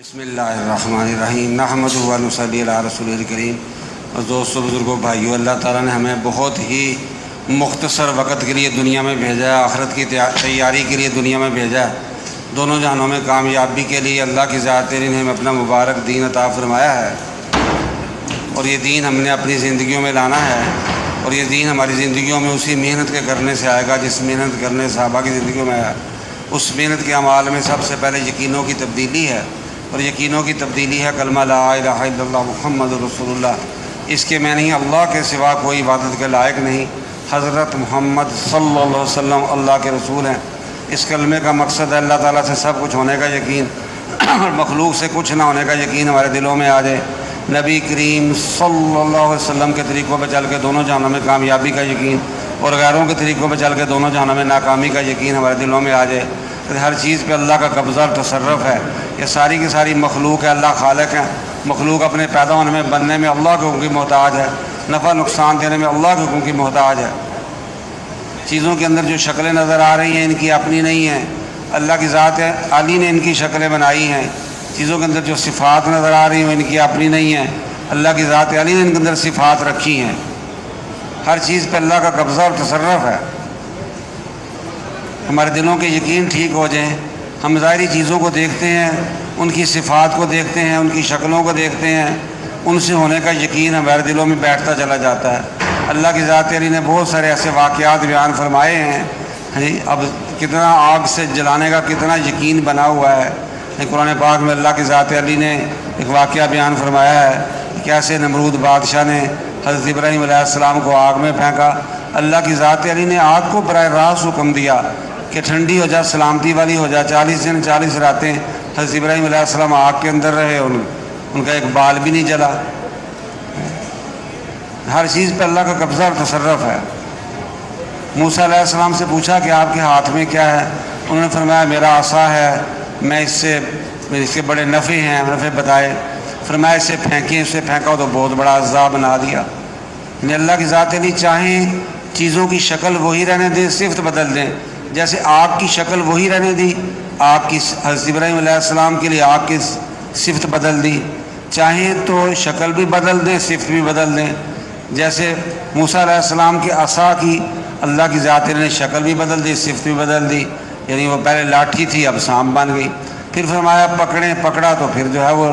بسم اللہ الرحمن الرحیم نحمدہ و نصلی علی رسول الکریم۔ اور دوستوں بزرگوں بھائیوں، اللہ تعالیٰ نے ہمیں بہت ہی مختصر وقت کے لیے دنیا میں بھیجا ہے، آخرت کی تیاری کے لیے دنیا میں بھیجا ہے، دونوں جہانوں میں کامیابی کے لیے اللہ کی ذات نے ہمیں اپنا مبارک دین عطا فرمایا ہے، اور یہ دین ہم نے اپنی زندگیوں میں لانا ہے، اور یہ دین ہماری زندگیوں میں اسی محنت کے کرنے سے آئے گا جس محنت کرنے صحابہ کی زندگیوں میں آیا۔ اس محنت کے اعمال میں سب سے پہلے یقینوں کی تبدیلی ہے، اور یقینوں کی تبدیلی ہے کلمہ لا الہ الا اللہ محمد رسول اللہ۔ اس کے میں نہیں، اللہ کے سوا کوئی عبادت کے لائق نہیں، حضرت محمد صلی اللہ علیہ وسلم اللہ کے رسول ہیں۔ اس کلمے کا مقصد ہے اللہ تعالیٰ سے سب کچھ ہونے کا یقین، اور مخلوق سے کچھ نہ ہونے کا یقین ہمارے دلوں میں آ جائے۔ نبی کریم صلی اللہ علیہ وسلم کے طریقوں پہ چل کے دونوں جہانوں میں کامیابی کا یقین، اور غیروں کے طریقوں پہ چل کے دونوں جہانوں میں ناکامی کا یقین ہمارے دلوں میں آ جائے۔ ہر چیز پہ اللہ کا قبضہ اور تصرف ہے۔ یہ ساری کی ساری مخلوق ہے، اللہ خالق ہے۔ مخلوق اپنے پیدا ہونے میں، بننے میں اللہ کے حکم کی محتاج ہے، نفع نقصان دینے میں اللہ کے حکم کی محتاج ہے۔ چیزوں کے اندر جو شکلیں نظر آ رہی ہیں ان کی اپنی نہیں ہیں، اللہ کی ذات عالی نے ان کی شکلیں بنائی ہیں۔ چیزوں کے اندر جو صفات نظر آ رہی ہیں ان کی اپنی نہیں ہیں، اللہ کی ذات عالی نے ان کے اندر صفات رکھی ہیں۔ ہر چیز پہ اللہ کا قبضہ اور تصرف ہے۔ ہمارے دلوں کے یقین ٹھیک ہو جائیں، ہم ظاہری چیزوں کو دیکھتے ہیں، ان کی صفات کو دیکھتے ہیں، ان کی شکلوں کو دیکھتے ہیں، ان سے ہونے کا یقین ہمارے دلوں میں بیٹھتا چلا جاتا ہے۔ اللہ کی ذات علی نے بہت سارے ایسے واقعات بیان فرمائے ہیں، اب کتنا آگ سے جلانے کا کتنا یقین بنا ہوا ہے۔ قرآن پاک میں اللہ کی ذات علی نے ایک واقعہ بیان فرمایا ہے کہ کیسے نمرود بادشاہ نے حضرت ابراہیم علیہ السلام کو آگ میں پھینکا۔ اللہ کی ذات علی نے آگ کو براہ راست حکم دیا کہ ٹھنڈی ہو جا، سلامتی والی ہو جا۔ 40 دن 40 راتیں حضرت ابراہیم علیہ السلام آگ کے اندر رہے، ان کا ایک بال بھی نہیں جلا۔ ہر چیز پہ اللہ کا قبضہ اور تصرف ہے۔ موسیٰ علیہ السلام سے پوچھا کہ آپ کے ہاتھ میں کیا ہے؟ انہوں نے فرمایا میرا عصا ہے، میں اس کے بڑے نفع ہیں، نفع بتائے۔ فرمایا اسے پھینکیں، اسے پھینکا تو بہت بڑا عذاب بنا دیا۔ یعنی اللہ کی ذات علی چاہیں چیزوں کی شکل وہی رہنے دیں، صفت بدل دیں۔ جیسے آگ کی شکل وہی رہنے دی، آگ کی حضرت ابراہیم علیہ السلام کے لیے آگ کی صفت بدل دی، چاہیں تو شکل بھی بدل دیں، صفت بھی بدل دیں۔ جیسے موسیٰ علیہ السلام کے عصا کی اللہ کی ذات نے شکل بھی بدل دی، صفت بھی بدل دی، یعنی وہ پہلے لاٹھی تھی اب سانپ بن گئی۔ پھر فرمایا پکڑیں، پکڑا تو پھر جو ہے وہ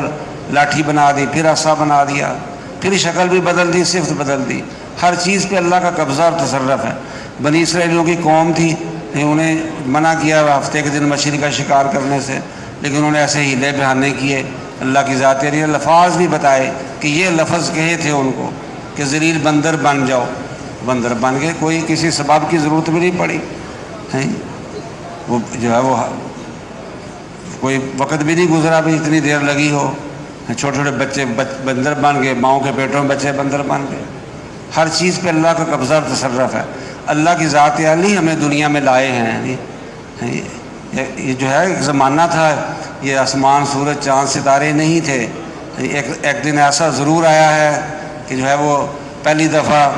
لاٹھی بنا دی، پھر عصا بنا دیا، پھر شکل بھی بدل دی، صفت بدل دی۔ ہر چیز پہ اللہ کا قبضہ اور تصرف ہے۔ بنی اسرائیلیوں کی قوم تھی، انہیں منع کیا ہفتے کے دن مچھلی کا شکار کرنے سے، لیکن انہوں نے ایسے ہیلے بہانے کیے۔ اللہ کی ذات نے الفاظ بھی بتائے کہ یہ لفظ کہے تھے ان کو کہ ذلیل بندر بن جاؤ، بندر بن گئے، کوئی کسی سبب کی ضرورت بھی نہیں پڑی، وہ جو ہے وہ کوئی وقت بھی نہیں گزرا بھی اتنی دیر لگی ہو، چھوٹے چھوٹے بچے بندر بن گئے، ماؤں کے پیٹوں میں بچے بندر بن گئے۔ ہر چیز پہ اللہ کا قبضہ اور تصرف ہے۔ اللہ کی ذات علی ہمیں دنیا میں لائے ہیں۔ یہ جو ہے ایک زمانہ تھا، یہ آسمان سورج چاند ستارے نہیں تھے۔ ایک دن ایسا ضرور آیا ہے کہ جو ہے وہ پہلی دفعہ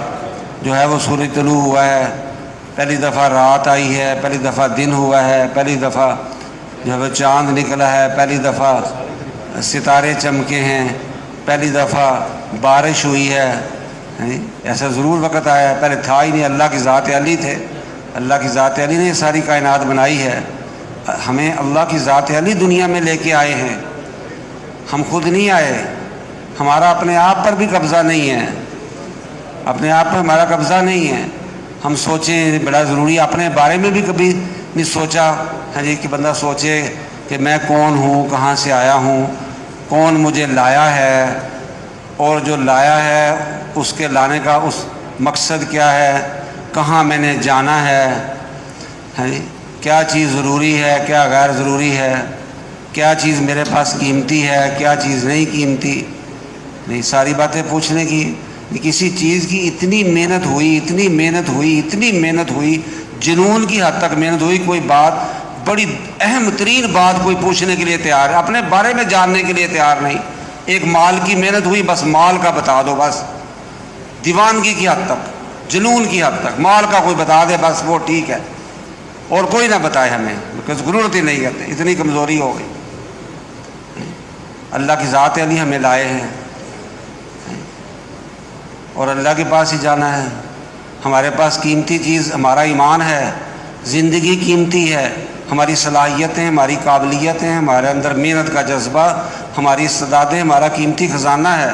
جو ہے وہ سورج طلوع ہوا ہے، پہلی دفعہ رات آئی ہے، پہلی دفعہ دن ہوا ہے، پہلی دفعہ جو ہے وہ چاند نکلا ہے، پہلی دفعہ ستارے چمکے ہیں، پہلی دفعہ بارش ہوئی ہے۔ ایسا ضرور وقت آیا ہے، پہلے تھا ہی نہیں، اللہ کی ذات علی تھے۔ اللہ کی ذات علی نے ساری کائنات بنائی ہے۔ ہمیں اللہ کی ذات علی دنیا میں لے کے آئے ہیں، ہم خود نہیں آئے۔ ہمارا اپنے آپ پر بھی قبضہ نہیں ہے، اپنے آپ پر ہمارا قبضہ نہیں ہے۔ ہم سوچیں بڑا ضروری، اپنے بارے میں بھی کبھی نہیں سوچا کہ بندہ سوچے کہ میں کون ہوں، کہاں سے آیا ہوں، کون مجھے لایا ہے، اور جو لایا ہے اس کے لانے کا اس مقصد کیا ہے، کہاں میں نے جانا ہے، کیا چیز ضروری ہے، کیا غیر ضروری ہے، کیا چیز میرے پاس قیمتی ہے، کیا چیز نہیں قیمتی۔ نہیں، ساری باتیں پوچھنے کی، کسی چیز کی اتنی محنت ہوئی، اتنی محنت ہوئی، اتنی محنت ہوئی، جنون کی حد تک محنت ہوئی، کوئی بات بڑی اہم ترین بات کوئی پوچھنے کے لیے تیار ہے، اپنے بارے میں جاننے کے لیے تیار نہیں۔ ایک مال کی محنت ہوئی، بس مال کا بتا دو، بس دیوانگی کی حد تک، جنون کی حد تک مال کا کوئی بتا دے بس وہ ٹھیک ہے، اور کوئی نہ بتائے ہمیں، ضرورت ہی نہیں کرتے، اتنی کمزوری ہو گئی۔ اللہ کی ذات علی ہمیں لائے ہیں اور اللہ کے پاس ہی جانا ہے۔ ہمارے پاس قیمتی چیز ہمارا ایمان ہے، زندگی قیمتی ہے، ہماری صلاحیتیں، ہماری قابلیتیں، ہمارے اندر محنت کا جذبہ، ہماری استعدادیں، ہمارا قیمتی خزانہ ہے،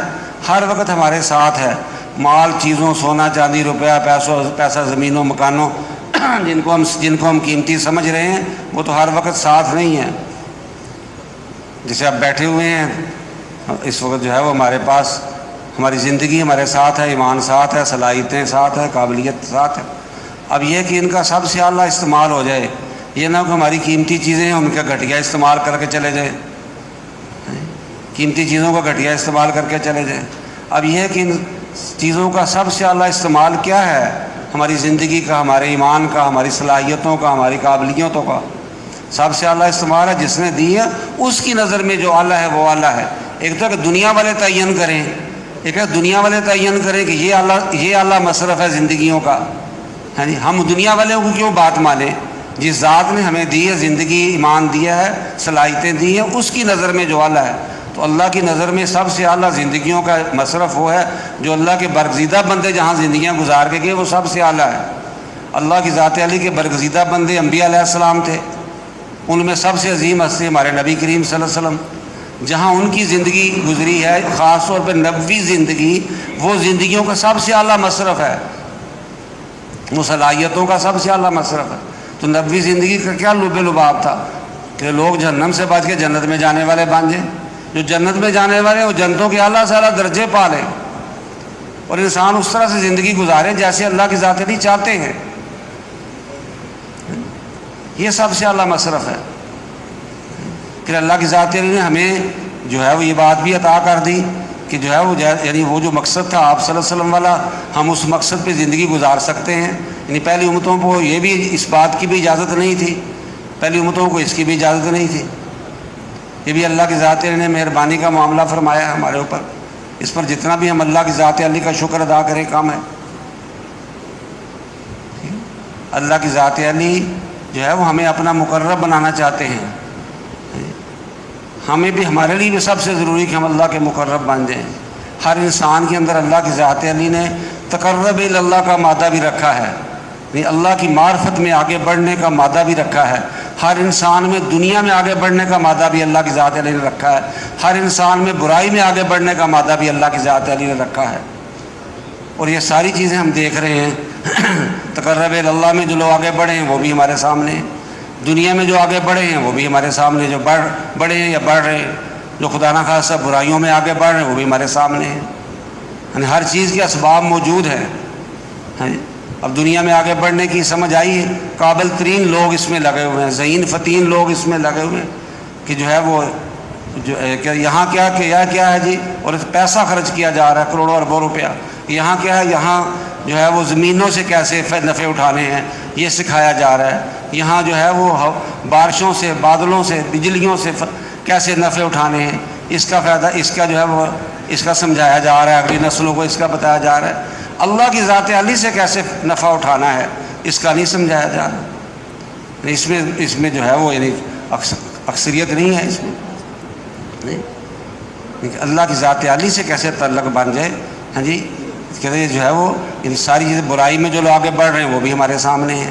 ہر وقت ہمارے ساتھ ہے۔ مال، چیزوں، سونا چاندی، روپیہ، پیسہ، زمینوں، مکانوں جن کو ہم قیمتی سمجھ رہے ہیں وہ تو ہر وقت ساتھ نہیں ہے۔ جیسے آپ بیٹھے ہوئے ہیں اس وقت جو ہے وہ ہمارے پاس ہماری زندگی ہمارے ساتھ ہے، ایمان ساتھ ہے، صلاحیتیں ساتھ ہے، قابلیت ساتھ ہے۔ اب یہ کہ ان کا سب سے اعلیٰ استعمال ہو جائے، یہ نہ کہ ہماری قیمتی چیزیں ہیں ان کا گھٹیا استعمال کر کے چلے جائیں، قیمتی چیزوں کا گھٹیا استعمال کر کے چلے جائیں۔ اب یہ کہ ان چیزوں کا سب سے اعلیٰ استعمال کیا ہے؟ ہماری زندگی کا، ہمارے ایمان کا، ہماری صلاحیتوں کا، ہماری قابلیتوں کا سب سے اعلیٰ استعمال ہے جس نے دی ہے، اس کی نظر میں جو اعلیٰ ہے وہ اعلیٰ ہے۔ ایک تو کہ دنیا والے تعین کریں، ایک ہے دنیا والے تعین کریں کہ یہ اعلیٰ مصرف ہے زندگیوں کا۔ ہاں جی، ہم دنیا والوں کو کیوں بات مانیں؟ جس ذات نے ہمیں دی ہے زندگی، ایمان دیا ہے، صلاحیتیں دی ہیں، اس کی نظر میں جو اعلیٰ ہے، تو اللہ کی نظر میں سب سے اعلیٰ زندگیوں کا مصرف وہ ہے جو اللہ کے برگزیدہ بندے جہاں زندگیاں گزار کے گئے وہ سب سے اعلیٰ ہے۔ اللہ کی ذات علی کے برگزیدہ بندے انبیاء علیہ السلام تھے، ان میں سب سے عظیم ہستی ہمارے نبی کریم صلی اللہ علیہ وسلم، جہاں ان کی زندگی گزری ہے خاص طور پہ نبوی زندگی، وہ زندگیوں کا سب سے اعلیٰ مصرف ہے، وہ صلاحیتوں کا سب سے اعلیٰ مصرف ہے۔ تو نبوی زندگی کا کیا لب لباب تھا کہ لوگ جہنم سے بچ کے جنت میں جانے والے بن جائیں، جو جنت میں جانے والے ہیں وہ جنتوں کے اعلیٰ سے اعلیٰ درجے پا لیں، اور انسان اس طرح سے زندگی گزارے جیسے اللہ کی ذات علی چاہتے ہیں۔ یہ سب سے اعلیٰ مصرف ہے۔ پھر اللہ کی ذات علی نے ہمیں جو ہے وہ یہ بات بھی عطا کر دی کہ جو ہے وہ یعنی وہ جو مقصد تھا آپ صلی اللہ علیہ وسلم والا، ہم اس مقصد پہ زندگی گزار سکتے ہیں۔ یعنی پہلی امتوں کو یہ بھی اس بات کی بھی اجازت نہیں تھی، پہلی امتوں کو اس کی بھی اجازت نہیں تھی۔ یہ بھی اللہ کی ذات علی نے مہربانی کا معاملہ فرمایا ہمارے اوپر، اس پر جتنا بھی ہم اللہ کی ذات علی کا شکر ادا کریں کم ہے۔ اللہ کی ذات علی جو ہے وہ ہمیں اپنا مقرب بنانا چاہتے ہیں، ہمیں بھی، ہمارے لیے بھی سب سے ضروری کہ ہم اللہ کے مقرب بن جائیں۔ ہر انسان کے اندر اللہ کی ذات علی نے تقرب اللہ کا مادہ بھی رکھا ہے، یعنی اللہ کی معرفت میں آگے بڑھنے کا مادہ بھی رکھا ہے۔ ہر انسان میں دنیا میں آگے بڑھنے کا مادہ بھی اللہ کی ذات علی نے رکھا ہے، ہر انسان میں برائی میں آگے بڑھنے کا مادہ بھی اللہ کی ذات علی نے رکھا ہے۔ اور یہ ساری چیزیں ہم دیکھ رہے ہیں، تقرب اللہ میں جو لوگ آگے بڑھے ہیں وہ بھی ہمارے سامنے ہیں، دنیا میں جو آگے بڑھے ہیں وہ بھی ہمارے سامنے، جو بڑھے ہیں یا بڑھ رہے ہیں، جو خدا نہ خواستہ برائیوں میں آگے بڑھ رہے ہیں وہ بھی ہمارے سامنے ہیں۔ یعنی ہر چیز کے اسباب موجود ہیں۔ اب دنیا میں آگے بڑھنے کی سمجھ آئی ہے، قابل ترین لوگ اس میں لگے ہوئے ہیں، ذہین فتین لوگ اس میں لگے ہوئے ہیں کہ جو ہے وہ جو کہ یہاں کیا ہے جی، اور پیسہ خرچ کیا جا رہا ہے کروڑوں اربوں روپیہ، یہاں کیا ہے، یہاں جو ہے وہ زمینوں سے کیسے نفع اٹھانے ہیں یہ سکھایا جا رہا ہے، یہاں جو ہے وہ بارشوں سے، بادلوں سے، بجلیوں سے کیسے نفع اٹھانے ہیں، اس کا فائدہ، اس کا جو ہے وہ اس کا سمجھایا جا رہا ہے، اگلی نسلوں کو اس کا بتایا جا رہا ہے۔ اللہ کی ذات علی سے کیسے نفع اٹھانا ہے اس کا نہیں سمجھایا جا رہا۔ اس میں جو ہے وہ یعنی اکثریت نہیں ہے اس میں، اللہ کی ذات علی سے کیسے تعلق بن جائے۔ ہاں جی، کہتے ہیں جو ہے وہ ان ساری چیزیں، برائی میں جو لوگ آگے بڑھ رہے ہیں وہ بھی ہمارے سامنے ہیں۔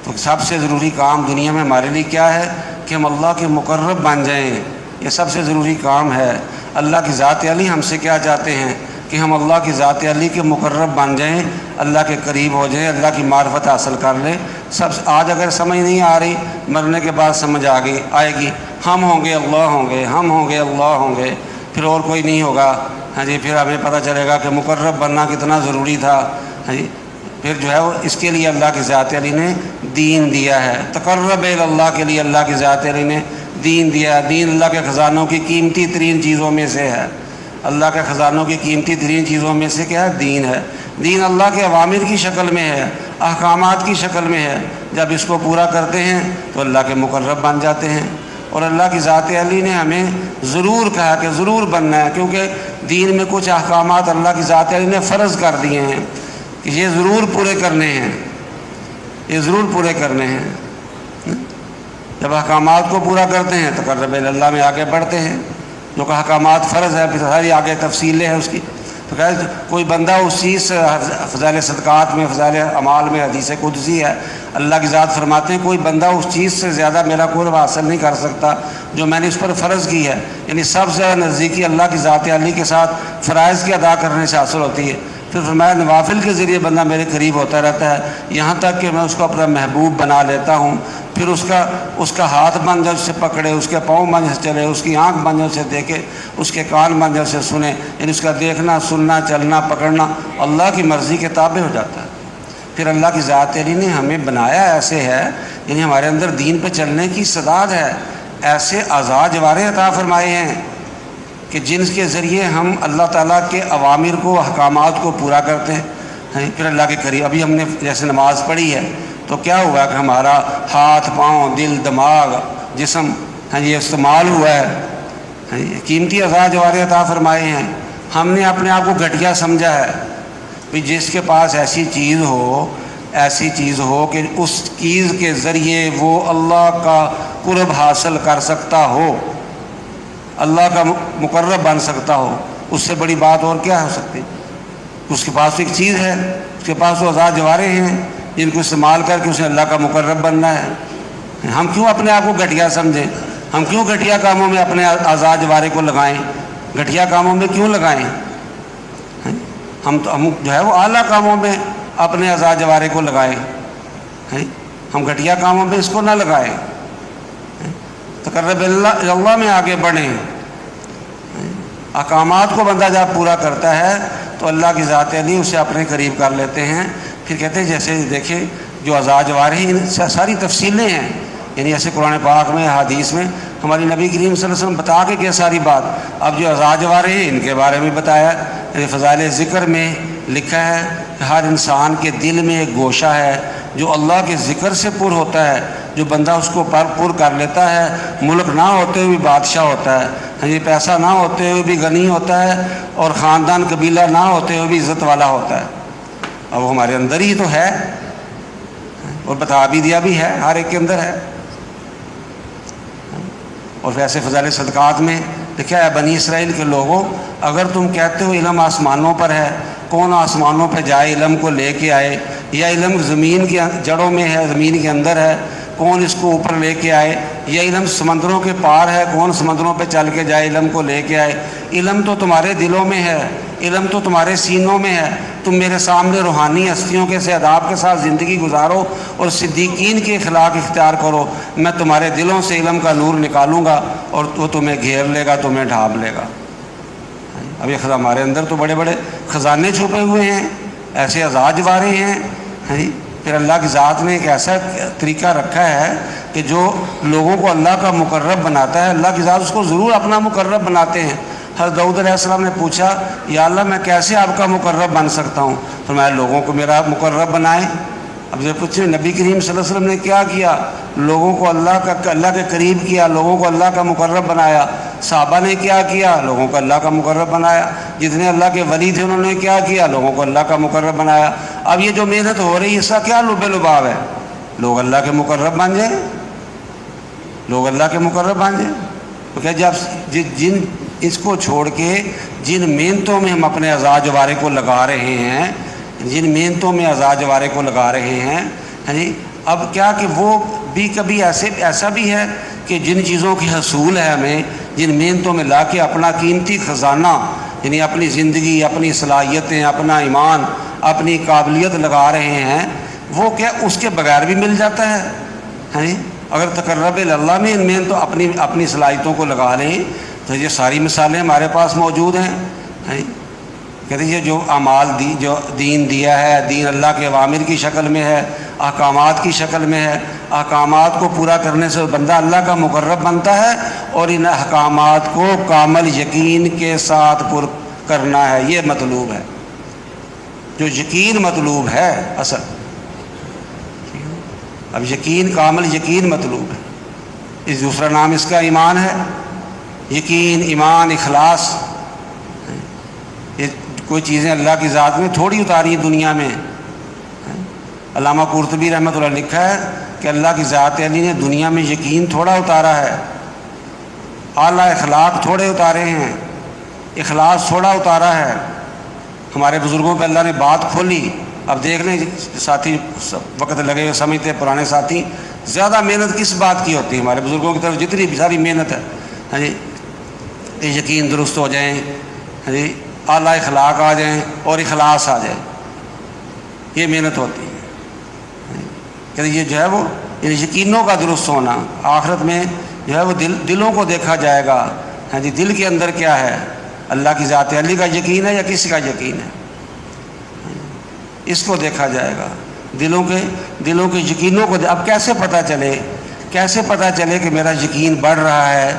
تو سب سے ضروری کام دنیا میں ہمارے لیے کیا ہے کہ ہم اللہ کے مقرب بن جائیں، یہ سب سے ضروری کام ہے۔ اللہ کی ذات علی ہم سے کیا چاہتے ہیں کہ ہم اللہ کی ذات علی کے مقرب بن جائیں، اللہ کے قریب ہو جائیں، اللہ کی معرفت حاصل کر لیں۔ آج اگر سمجھ نہیں آ رہی، مرنے کے بعد سمجھ آئے گی۔ ہم ہوں گے، اللہ ہوں گے، ہم ہوں گے، اللہ ہوں گے، پھر اور کوئی نہیں ہوگا۔ ہاں جی، پھر ہمیں پتہ چلے گا کہ مقرب بننا کتنا ضروری تھا۔ ہاں جی، پھر جو ہے وہ اس کے لیے اللہ کی ذات علی نے دین دیا ہے، تقرب اللہ کے لیے اللہ کی ذات علی نے دین دیا ہے۔ دین اللہ کے خزانوں کی قیمتی ترین چیزوں میں سے ہے، اللہ کے خزانوں کی قیمتی ترین چیزوں میں سے کیا ہے؟ دین ہے۔ دین اللہ کے اوامر کی شکل میں ہے، احکامات کی شکل میں ہے۔ جب اس کو پورا کرتے ہیں تو اللہ کے مقرب بن جاتے ہیں۔ اور اللہ کی ذات علی نے ہمیں ضرور کہا کہ ضرور بننا ہے، کیونکہ دین میں کچھ احکامات اللہ کی ذات علی نے فرض کر دیے ہیں کہ یہ ضرور پورے کرنے ہیں، یہ ضرور پورے کرنے ہیں۔ جب احکامات کو پورا کرتے ہیں تو تقرب اللہ میں آگے بڑھتے ہیں۔ جو کہ احکامات فرض ہے، پھر ساری آگے تفصیلیں ہیں اس کی. تو کہ کوئی بندہ اس چیز سے فضائل صدقات میں، فضائل اعمال میں حدیث قدسی ہے، اللہ کی ذات فرماتے ہیں کوئی بندہ اس چیز سے زیادہ میرا قرب حاصل نہیں کر سکتا جو میں نے اس پر فرض کی ہے. یعنی سب سے زیادہ نزدیکی اللہ کی ذات علی کے ساتھ فرائض کی ادا کرنے سے حاصل ہوتی ہے. پھر فرمایا نوافل کے ذریعے بندہ میرے قریب ہوتا رہتا ہے یہاں تک کہ میں اس کو اپنا محبوب بنا لیتا ہوں. پھر اس کا ہاتھ بن جائے اس سے پکڑے، اس کے پاؤں بن جائے سے چلے، اس کی آنکھ بن جائے سے دیکھے، اس کے کان بن جائے سے سنے. یعنی اس کا دیکھنا، سننا، چلنا، پکڑنا اللہ کی مرضی کے تابع ہو جاتا ہے. پھر اللہ کی ذات علی نے ہمیں بنایا ایسے ہے، یعنی ہمارے اندر دین پہ چلنے کی استعداد ہے. ایسے اعضاء جوارح عطا فرمائے ہیں کہ جن کے ذریعے ہم اللہ تعالیٰ کے اوامر کو، احکامات کو پورا کرتے ہیں. پھر اللہ کے قریب ابھی ہم نے جیسے نماز پڑھی ہے تو کیا ہوا کہ ہمارا ہاتھ، پاؤں، دل، دماغ، جسم یہ استعمال ہوا ہے. قیمتی اعضاء جوارح عطا فرمائے ہیں. ہم نے اپنے آپ کو گھٹیا سمجھا ہے. بھی جس کے پاس ایسی چیز ہو کہ اس چیز کے ذریعے وہ اللہ کا قرب حاصل کر سکتا ہو، اللہ کا مقرب بن سکتا ہو، اس سے بڑی بات اور کیا ہو سکتی؟ اس کے پاس ایک چیز ہے، اس کے پاس وہ اعضاء جوارح ہیں جن کو استعمال کر کے اسے اللہ کا مقرب بننا ہے. ہم کیوں اپنے آپ کو گھٹیا سمجھیں؟ ہم کیوں گھٹیا کاموں میں اپنے اعضاء جوارح کو لگائیں؟ گھٹیا کاموں میں کیوں لگائیں؟ ہم جو ہے وہ اعلیٰ کاموں میں اپنے اعضاء جوارح کو لگائیں. ہم گھٹیا کاموں میں اس کو نہ لگائیں. تقرب اللہ میں آگے بڑھیں. احکامات کو بندہ جب پورا کرتا ہے تو اللہ کی ذات علی اسے اپنے قریب کر لیتے ہیں. پھر کہتے ہیں جیسے دیکھیں جو اعضاء جوارح ان سے ساری تفصیلیں ہیں، یعنی ایسے قرآن پاک میں، حدیث میں ہماری نبی کریم صلی اللہ علیہ وسلم بتا کے کیا ساری بات. اب جو اعضاء جوارح ہیں ان کے بارے میں بتایا. فضائل ذکر میں لکھا ہے کہ ہر انسان کے دل میں ایک گوشہ ہے جو اللہ کے ذکر سے پر ہوتا ہے. جو بندہ اس کو پر کر لیتا ہے، ملک نہ ہوتے ہوئے بھی بادشاہ ہوتا ہے، پیسہ نہ ہوتے ہوئے بھی غنی ہوتا ہے، اور خاندان قبیلہ نہ ہوتے ہوئے بھی عزت والا ہوتا ہے. اب وہ ہمارے اندر ہی تو ہے اور بتا بھی دیا بھی ہے، ہر ایک کے اندر ہے. اور ویسے فضائل صدقات میں لکھا ہے بنی اسرائیل کے لوگوں، اگر تم کہتے ہو علم آسمانوں پر ہے، کون آسمانوں پہ جائے علم کو لے کے آئے؟ یا علم زمین کی جڑوں میں ہے، زمین کے اندر ہے، کون اس کو اوپر لے کے آئے؟ یا علم سمندروں کے پار ہے، کون سمندروں پہ چل کے جائے علم کو لے کے آئے؟ علم تو تمہارے دلوں میں ہے، علم تو تمہارے سینوں میں ہے. تم میرے سامنے روحانی ہستیوں کے آداب کے ساتھ زندگی گزارو اور صدیقین کے اخلاق اختیار کرو. میں تمہارے دلوں سے علم کا نور نکالوں گا اور وہ تمہیں گھیر لے گا، تمہیں ڈھانپ لے گا. اب یہ ہمارے اندر تو بڑے بڑے خزانے چھپے ہوئے ہیں، ایسے اعضاء جوارح ہیں. پھر اللہ کی ذات نے ایک ایسا طریقہ رکھا ہے کہ جو لوگوں کو اللہ کا مقرب بناتا ہے، اللہ کی ذات اس کو ضرور اپنا مقرب بناتے ہیں. حضرت داؤد علیہ السلام نے پوچھا یا اللہ میں کیسے آپ کا مقرب بن سکتا ہوں؟ فرمایا لوگوں کو میرا مقرب بنائیں. اب یہ پوچھیں نبی کریم صلی اللہ علیہ وسلم نے کیا کیا؟ لوگوں کو اللہ کے قریب کیا، لوگوں کو اللہ کا مقرب بنایا. صحابہ نے کیا کیا؟ لوگوں کو اللہ کا مقرب بنایا. جتنے اللہ کے ولی تھے انہوں نے کیا کیا؟ لوگوں کو اللہ کا مقرب بنایا. اب یہ جو محنت ہو رہی ہے اس کا کیا لب لباب ہے؟ لوگ اللہ کے مقرب بن جائیں، لوگ اللہ کے مقرب بن جائیں. تو کہ جب جن اس کو چھوڑ کے جن محنتوں میں ہم اپنے اعضاء جوارح کو لگا رہے ہیں، جن محنتوں میں اعضاء جوارح کو لگا رہے ہیں، اب کیا کہ وہ بھی کبھی ایسا بھی ہے کہ جن چیزوں کی حصول ہے ہمیں، جن محنتوں میں لا کے اپنا قیمتی خزانہ، یعنی اپنی زندگی، اپنی صلاحیتیں، اپنا ایمان، اپنی قابلیت لگا رہے ہیں، وہ کیا اس کے بغیر بھی مل جاتا ہے. اگر تقرب اللہ میں ان محنتوں اپنی صلاحیتوں کو لگا لیں تو یہ ساری مثالیں ہمارے پاس موجود ہیں. کہتے ہیں یہ جو اعمال جو دین دیا ہے، دین اللہ کے اوامر کی شکل میں ہے، احکامات کی شکل میں ہے. احکامات کو پورا کرنے سے بندہ اللہ کا مقرب بنتا ہے، اور ان احکامات کو کامل یقین کے ساتھ پر کرنا ہے. یہ مطلوب ہے، جو یقین مطلوب ہے اصل. اب یقین، کامل یقین مطلوب ہے. اس دوسرا نام اس کا ایمان ہے. یقین، ایمان، اخلاص، یہ کوئی چیزیں اللہ کی ذات میں تھوڑی اتاری ہیں دنیا میں. علامہ قرطبی رحمۃ اللہ لکھا ہے کہ اللہ کی ذات علی نے دنیا میں یقین تھوڑا اتارا ہے. اعلیٰ اخلاق تھوڑے اتارے ہیں، اخلاص تھوڑا اتارا ہے۔ ہمارے بزرگوں پہ اللہ نے بات کھولی۔ اب دیکھ لیں ساتھی وقت لگے ہوئے سمجھتے پرانے ساتھی، زیادہ محنت کس بات کی ہوتی ہے؟ ہمارے بزرگوں کی طرف جتنی ساری محنت ہے، ہاں جی، یقین درست ہو جائیں، ہاں جی، اعلیٰ اخلاق آ جائیں اور اخلاص آ جائے، یہ محنت ہوتی ہے کہ یہ جو ہے وہ یقینوں کا درست ہونا۔ آخرت میں جو ہے وہ دلوں کو دیکھا جائے گا، ہاں جی، دل کے اندر کیا ہے، اللہ کی ذات علی کا یقین ہے یا کسی کا یقین ہے، اس کو دیکھا جائے گا۔ دلوں کے یقینوں کو اب کیسے پتہ چلے کہ میرا یقین بڑھ رہا ہے،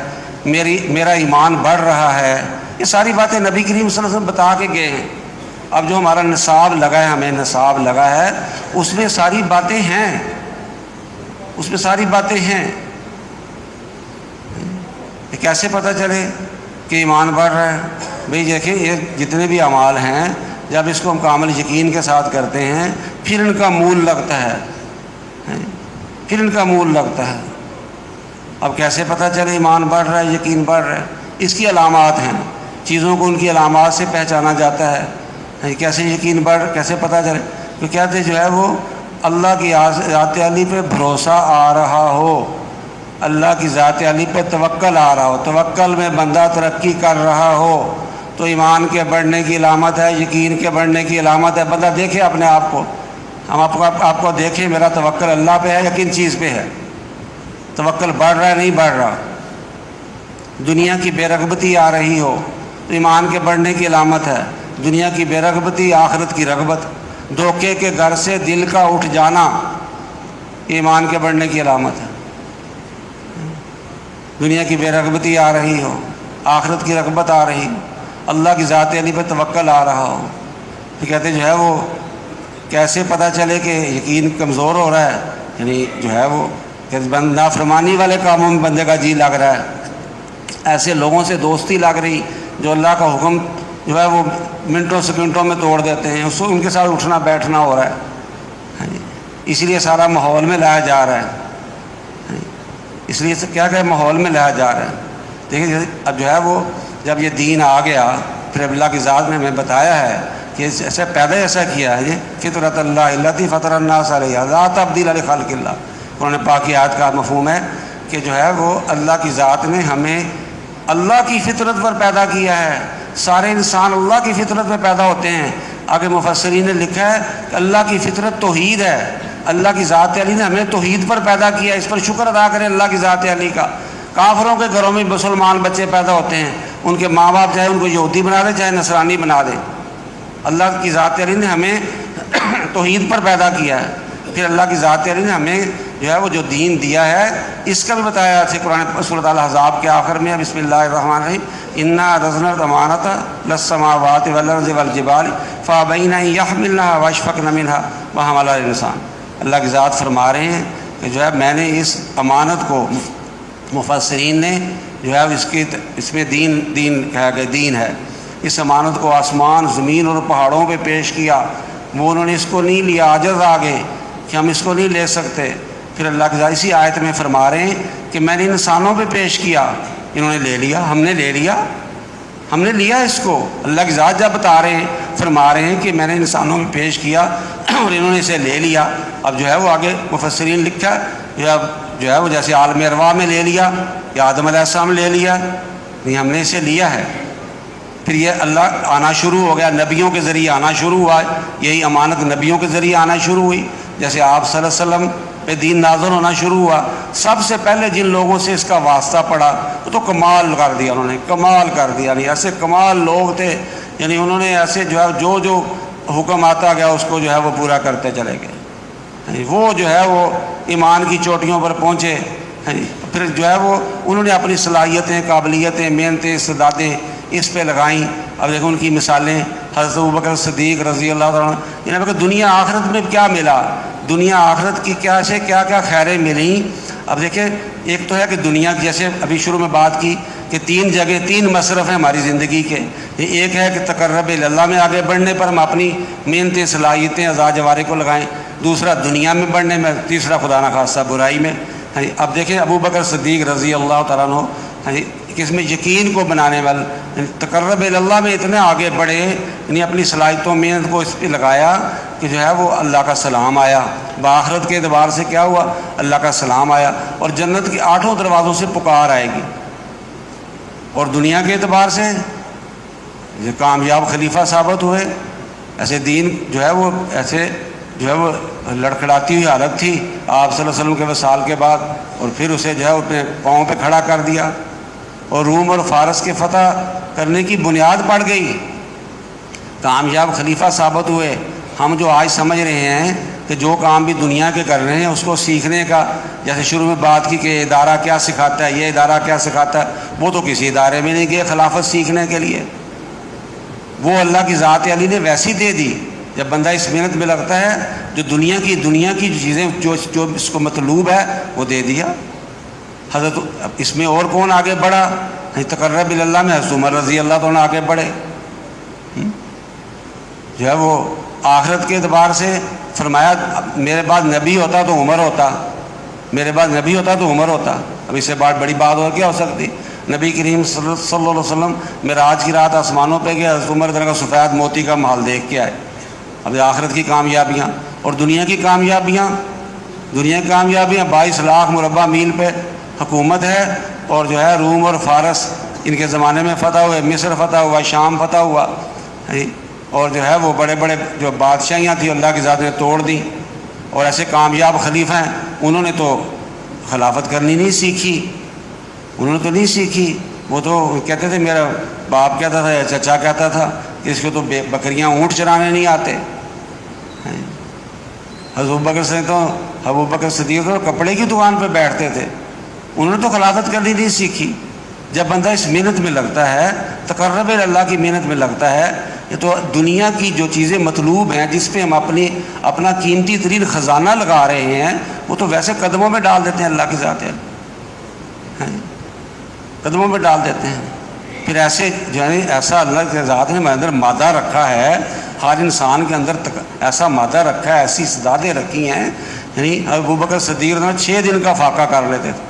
میرا ایمان بڑھ رہا ہے؟ یہ ساری باتیں نبی کریم صلی اللہ علیہ وسلم بتا کے گئے ہیں۔ اب جو ہمارا نصاب لگا ہے، ہمیں نصاب لگا ہے، اس میں ساری باتیں ہیں، یہ کیسے پتہ چلے کہ ایمان بڑھ رہا ہے؟ بھئی دیکھیں، یہ جتنے بھی اعمال ہیں، جب اس کو ہم کامل یقین کے ساتھ کرتے ہیں، پھر ان کا مول لگتا ہے، اب کیسے پتہ چلے ایمان بڑھ رہا ہے، یقین بڑھ رہا ہے؟ اس کی علامات ہیں، چیزوں کو ان کی علامات سے پہچانا جاتا ہے۔ کیسے کیسے پتہ چلے؟ تو کہتے جو ہے وہ اللہ کی ذات علی پہ بھروسہ آ رہا ہو، اللہ کی ذات علی پہ توکل آ رہا ہو، توکل میں بندہ ترقی کر رہا ہو، تو ایمان کے بڑھنے کی علامت ہے، یقین کے بڑھنے کی علامت ہے۔ بندہ دیکھے اپنے آپ کو، ہم آپ کو دیکھیں، میرا توکل اللہ پہ ہے یا کن چیز پہ ہے؟ توکل بڑھ رہا ہے نہیں بڑھ رہا؟ دنیا کی بے رغبتی آ رہی ہو تو ایمان کے بڑھنے کی علامت ہے۔ دنیا کی بے رغبتی، آخرت کی رغبت، دھوکے کے گھر سے دل کا اٹھ جانا، ایمان کے بڑھنے کی علامت ہے۔ دنیا کی بے رغبتی آ رہی ہو، آخرت کی رغبت آ رہی ہو، اللہ کی ذات علی پہ توکل آ رہا ہو، تو کہتے جو ہے وہ کیسے پتہ چلے کہ یقین کمزور ہو رہا ہے؟ یعنی جو ہے وہ نافرمانی والے کاموں میں بندے کا جی لگ رہا ہے، ایسے لوگوں سے دوستی لگ رہی جو اللہ کا حکم جو ہے وہ منٹوں سیکنڈوں میں توڑ دیتے ہیں، ان کے ساتھ اٹھنا بیٹھنا ہو رہا ہے، اس لیے سارا ماحول میں لایا جا رہا ہے، اس لیے کیا ماحول میں لایا جا رہا ہے۔ دیکھیں اب جو ہے وہ جب یہ دین آ گیا، پھر اللہ کی ذات نے ہمیں بتایا ہے کہ ایسا پیدا ایسا کیا ہے، فطرت اللہ التی فطر الناس علیہا لا تبدیل لخلق اللہ۔ قرآن پاک کی آیت کا مفہوم ہے کہ جو ہے وہ اللہ کی ذات نے ہمیں اللہ کی فطرت پر پیدا کیا ہے۔ سارے انسان اللہ کی فطرت پر پیدا ہوتے ہیں۔ آگے مفسرین نے لکھا ہے کہ اللہ کی فطرت توحید ہے، اللہ کی ذات علی نے ہمیں توحید پر پیدا کیا، اس پر شکر ادا کریں اللہ کی ذات علی کا۔ کافروں کے گھروں میں مسلمان بچے پیدا ہوتے ہیں، ان کے ماں باپ چاہے ان کو یہودی بنا دیں چاہے نصرانی بنا دیں، اللہ کی ذات علی نے ہمیں توحید پر پیدا کیا ہے۔ پھر اللہ کی ذات علی نے ہمیں جو ہے وہ جو دین دیا ہے اس کا بھی بتایا ہے قرآن سورۃ الاحزاب کے آخر میں، بسم اللہ الرحمن الرحیم، انا عرضنا الامانۃ للسماوات والارض والجبال فابین ان یحملنها واشفقن منها وحملها الانسان۔ اللہ کی ذات فرما رہے ہیں کہ جو ہے میں نے اس امانت کو، مفسرین نے جو ہے اس میں دین کہا کہ دین ہے، اس امانت کو آسمان زمین اور پہاڑوں پہ پیش کیا، وہ انہوں نے اس کو نہیں لیا، عاجز آگے کہ ہم اس کو نہیں لے سکتے۔ پھر اللہ کی ذات اسی آیت میں فرما رہے ہیں کہ میں نے انسانوں پہ پیش کیا، انہوں نے لے لیا، ہم نے لیا اس کو۔ اللہ کی ذات جب بتا رہے ہیں، فرما رہے ہیں کہ میں نے انسانوں میں پیش کیا اور انہوں نے اسے لے لیا۔ اب جو ہے وہ آگے مفسرین لکھا جو ہے وہ جیسے عالم ارواح میں لے لیا یا آدم علیہ السلام لے لیا، نہیں ہم نے اسے لیا ہے۔ پھر یہ اللہ آنا شروع ہو گیا، نبیوں کے ذریعے آنا شروع ہوا، یہی امانت نبیوں کے ذریعے آنا شروع ہوئی۔ جیسے آپ صلی اللہ علیہ وسلم پہ دین نازل ہونا شروع ہوا، سب سے پہلے جن لوگوں سے اس کا واسطہ پڑا وہ تو کمال کر دیا، انہوں نے کمال کر دیا، یعنی ایسے کمال لوگ تھے، یعنی انہوں نے ایسے جو ہے جو حکم آتا گیا اس کو جو ہے وہ پورا کرتے چلے گئے، یعنی وہ جو ہے وہ ایمان کی چوٹیوں پر پہنچے۔ پھر جو ہے وہ انہوں نے اپنی صلاحیتیں، قابلیتیں، محنتیں، استعدادیں اس پہ لگائیں۔ اب دیکھو ان کی مثالیں، حضرت ابوبکر صدیق رضی اللہ عنہ، انہوں نے دنیا آخرت میں کیا ملا، دنیا آخرت کی کیا خیریں ملیں۔ اب دیکھیں ایک تو ہے کہ دنیا کی، جیسے ابھی شروع میں بات کی کہ تین مصرف ہیں ہماری زندگی کے، ایک ہے کہ تقرب اللہ میں آگے بڑھنے پر ہم اپنی محنتیں، صلاحیتیں، اعضاء جوارح کو لگائیں، دوسرا دنیا میں بڑھنے میں، تیسرا خدا نخواستہ برائی میں۔ اب دیکھیں ابوبکر صدیق رضی اللہ تعالیٰ عنہ کہ اس میں یقین کو بنانے والا تقرب اللہ میں اتنے آگے بڑھے، یعنی اپنی صلاحیتوں محنت کو اس پہ لگایا کہ جو ہے وہ اللہ کا سلام آیا، بآخرت کے اعتبار سے کیا ہوا، اللہ کا سلام آیا، اور جنت کے 8 دروازوں سے پکار آئے گی، اور دنیا کے اعتبار سے یہ کامیاب خلیفہ ثابت ہوئے۔ ایسے دین جو ہے وہ ایسے جو ہے وہ لڑکھڑاتی ہوئی حالت تھی آپ صلی اللہ علیہ وسلم کے وصال کے بعد، اور پھر اسے جو ہے اپنے پاؤں پہ کھڑا کر دیا، اور روم اور فارس کے فتح کرنے کی بنیاد پڑ گئی، کامیاب خلیفہ ثابت ہوئے۔ ہم جو آج سمجھ رہے ہیں کہ جو کام بھی دنیا کے کر رہے ہیں اس کو سیکھنے کا، جیسے شروع میں بات کی کہ ادارہ کیا سکھاتا ہے، یہ ادارہ کیا سکھاتا ہے، وہ تو کسی ادارے میں نہیں گئے خلافت سیکھنے کے لیے، وہ اللہ کی ذات علی نے ویسی دے دی۔ جب بندہ اس محنت میں لگتا ہے جو دنیا کی جو چیزیں جو اس کو مطلوب ہے وہ دے دیا۔ حضرت اس میں اور کون آگے بڑھا، تقرب اللہ میں حضرت عمر رضی اللہ تعالیٰ آگے بڑھے، جو ہے وہ آخرت کے اعتبار سے فرمایا میرے بعد نبی ہوتا تو عمر ہوتا، میرے بعد نبی ہوتا تو عمر ہوتا۔ اب اس سے بڑی بات اور کیا ہو سکتی؟ نبی کریم صلی اللہ علیہ وسلم معراج کی رات آسمانوں پہ گئے، حضرت عمر کا سفید موتی کا محل دیکھ کے آئے۔ اب آخرت کی کامیابیاں اور دنیا کی کامیابیاں، 22 لاکھ مربع میل پہ حکومت ہے، اور جو ہے روم اور فارس ان کے زمانے میں فتح ہوئے، مصر فتح ہوا، شام فتح ہوا، اور جو ہے وہ بڑے بڑے جو بادشاہیاں تھیں اللہ کی ذات نے توڑ دیں، اور ایسے کامیاب خلیفہ ہیں انہوں نے تو خلافت کرنی نہیں سیکھی، انہوں نے تو نہیں سیکھی، وہ تو کہتے تھے، میرا باپ کہتا تھا یا چچا کہتا تھا کہ اس کو تو بکریاں اونٹ چرانے نہیں آتے۔ ابوبکر صدیق تو کپڑے کی دکان پہ بیٹھتے تھے، انہوں نے تو خلافت کرنی نہیں سیکھی۔ جب بندہ اس محنت میں لگتا ہے، تقرب اللہ کی محنت میں لگتا ہے، یہ تو دنیا کی جو چیزیں مطلوب ہیں جس پہ ہم اپنا قیمتی ترین خزانہ لگا رہے ہیں، وہ تو ویسے قدموں میں ڈال دیتے ہیں، اللہ کی ذات ہے قدموں میں ڈال دیتے ہیں۔ پھر ایسے جو ہے ایسا اللہ کی ذات نے ہمارے اندر مادہ رکھا ہے، ہر انسان کے اندر ایسا مادہ رکھا ہے، ایسی استعدادیں رکھی ہیں، یعنی ابوبکر صدیق 6 دن کا فاقہ کر لیتے تھے۔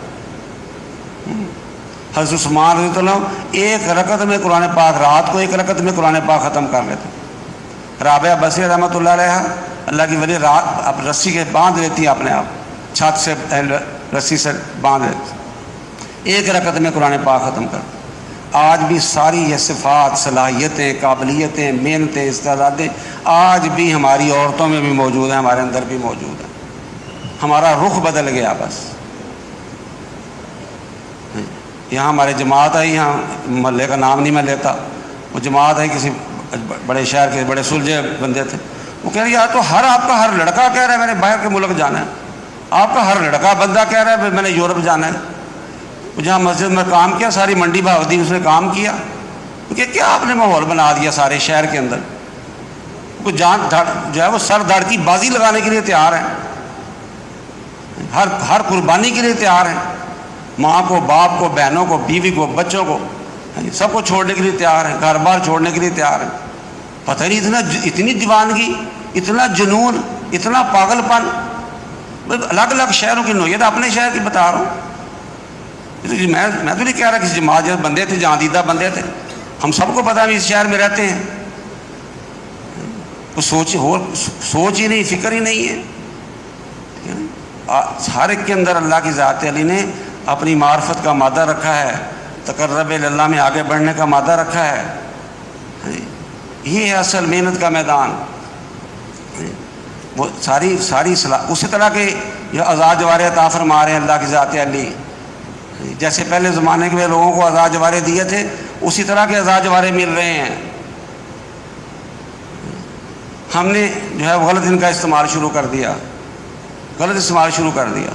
حضرت عثمان رضی اللہ عنہ ایک رکعت میں قرآن پاک، رات کو ایک رکعت میں قرآن پاک ختم کر لیتے۔ رابعہ بصری رحمۃ اللہ علیہ اللہ کی ولی رات اب رسی کے باندھ لیتی ہیں اپنے آپ، چھت سے رسی سے باندھ لیتی، ایک رکعت میں قرآن پاک ختم کر۔ آج بھی ساری یہ صفات، صلاحیتیں، قابلیتیں، محنتیں، استعدادیں آج بھی ہماری عورتوں میں بھی موجود ہیں، ہمارے اندر بھی موجود ہیں۔ ہمارا رخ بدل گیا بس۔ یہاں ہمارے جماعت ہے، یہاں محلے کا نام نہیں میں لیتا، وہ جماعت ہے کسی بڑے شہر کے، بڑے سلجھے بندے تھے، وہ کہہ رہے یار تو آپ کا ہر لڑکا کہہ رہا ہے میں نے باہر کے ملک جانا ہے، آپ کا ہر لڑکا بندہ کہہ رہا ہے میں نے یورپ جانا ہے۔ جہاں مسجد میں کام کیا، ساری منڈی بہاودی اس نے کام کیا، کہ کیا آپ نے ماحول بنا دیا سارے شہر کے اندر، کوئی جان جو ہے وہ سر دھڑ کی بازی لگانے کے لیے تیار ہیں، ہر قربانی کے لیے تیار ہیں، ماں کو، باپ کو، بہنوں کو، بیوی کو، بچوں کو، سب کو چھوڑنے کے لیے تیار ہیں، گھر بار چھوڑنے کے لیے تیار ہیں۔ پتہ نہیں اتنی دیوانگی، اتنا جنون، اتنا پاگل پن، الگ الگ شہروں کی نوعیت، اپنے شہر کی بتا رہا ہوں۔ میں تو نہیں کہہ رہا کسی جماعت جیسے بندے تھے، جہاں دیدہ بندے تھے، ہم سب کو پتہ ہے اس شہر میں رہتے ہیں، کچھ سوچ ہی نہیں، فکر ہی نہیں ہے۔ ہر ایک کے اندر اللہ کی ذات علی نے اپنی معرفت کا مادہ رکھا ہے، تقرب اللہ میں آگے بڑھنے کا مادہ رکھا ہے۔ یہ ہے اصل محنت کا میدان۔ وہ ساری اسی طرح کے جو آزاد جوارے عطا فرما رہے ہیں اللہ کی ذات علی، جیسے پہلے زمانے کے لوگوں کو آزاد جوارے دیے تھے اسی طرح کے آزاد جوارے مل رہے ہیں۔ ہم نے جو ہے غلط ان کا استعمال شروع کر دیا، غلط استعمال شروع کر دیا۔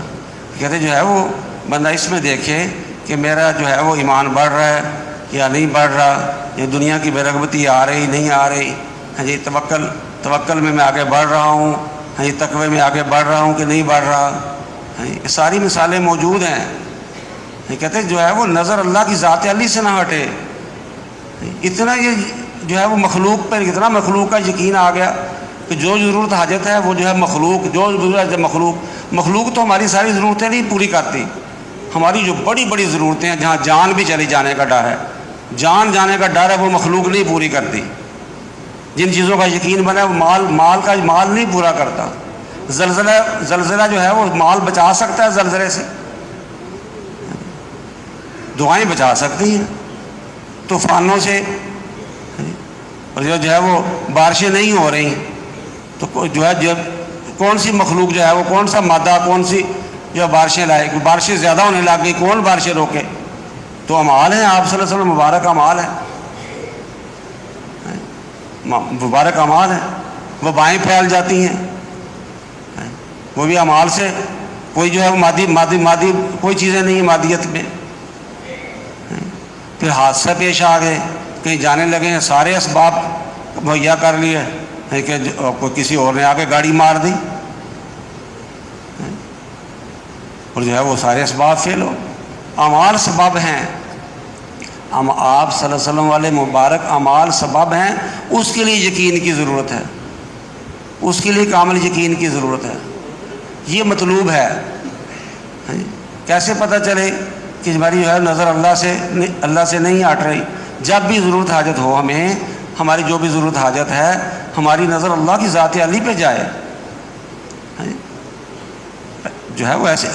کہتے جو ہے وہ بندہ اس میں دیکھے کہ میرا جو ہے وہ ایمان بڑھ رہا ہے یا نہیں بڑھ رہا، یا دنیا کی بے رغبتی آ رہی نہیں آ رہی، ہاں جی توکل میں آگے بڑھ رہا ہوں، ہاں جی تقوی میں آگے بڑھ رہا ہوں کہ نہیں بڑھ رہا، ہاں جی یہ ساری مثالیں موجود ہیں۔ کہتے جو ہے وہ نظر اللہ کی ذات علی سے نہ ہٹے، اتنا یہ جو ہے وہ مخلوق پر اتنا مخلوق کا یقین آ گیا کہ جو ضرورت حاجت ہے وہ جو ہے مخلوق، جو ضرورت ہے مخلوق تو ہماری ساری ضرورتیں نہیں پوری کرتی، ہماری جو بڑی بڑی ضرورتیں ہیں، جہاں جان بھی چلی جانے کا ڈر ہے، جان جانے کا ڈر ہے، وہ مخلوق نہیں پوری کرتی۔ جن چیزوں کا یقین بنا ہے وہ مال نہیں پورا کرتا۔ زلزلہ جو ہے وہ مال بچا سکتا ہے، زلزلے سے دعائیں بچا سکتی ہیں، طوفانوں سے، اور جو ہے وہ بارشیں نہیں ہو رہی تو جو ہے کون سی مخلوق جو ہے وہ کون سا مادہ کون سی جو بارشیں لائے، بارشیں زیادہ ہونے لگ گئی، کون بارشیں روکے؟ تو اعمال ہیں، آپ صلی اللہ علیہ وسلم مبارک اعمال ہیں، مبارک اعمال ہیں، وبائیں پھیل جاتی ہیں، وہ بھی اعمال سے، کوئی جو ہے وہ مادی کوئی چیزیں نہیں ہیں مادیت میں۔ پھر حادثہ پیش آ گئے، کہیں جانے لگے ہیں، سارے اسباب مہیا کر لیے کہ کسی اور نے آ کے گاڑی مار دی، اور جو ہے وہ سارے اسباب فیل ہو۔ اعمال سبب ہیں، آپ صلی اللہ علیہ وسلم والے مبارک اعمال سبب ہیں، اس کے لیے یقین کی ضرورت ہے، اس کے لیے کامل یقین کی ضرورت ہے، یہ مطلوب ہے۔ کیسے پتہ چلے کہ ہماری جو ہے نظر اللہ سے نہیں ہٹ رہی؟ جب بھی ضرورت حاجت ہو، ہمیں ہماری جو بھی ضرورت حاجت ہے، ہماری نظر اللہ کی ذات علی پہ جائے، جو ہے وہ ایسے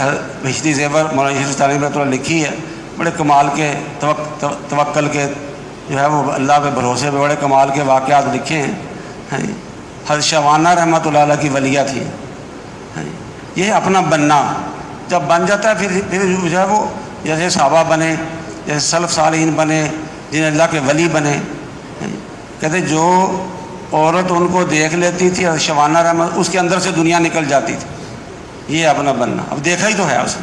بہشتی زیور مولانا شریف تعلیم رحمۃ اللہ لکھی ہے، بڑے کمال کے توکل کے جو ہے وہ اللہ پہ بھروسے پہ بڑے کمال کے واقعات لکھے ہیں۔ حضرت شوانہ رحمۃ اللہ علیہ کی ولیہ تھی، یہ اپنا بننا جب بن جاتا ہے پھر جو ہے وہ جیسے صحابہ بنے، جیسے سلف صالحین بنے، جن اللہ کے ولی بنے، کہتے جو عورت ان کو دیکھ لیتی تھی حضرت شوانہ رحمۃ، اس کے اندر سے دنیا نکل جاتی تھی۔ یہ اپنا بننا، اب دیکھا ہی تو ہے، اس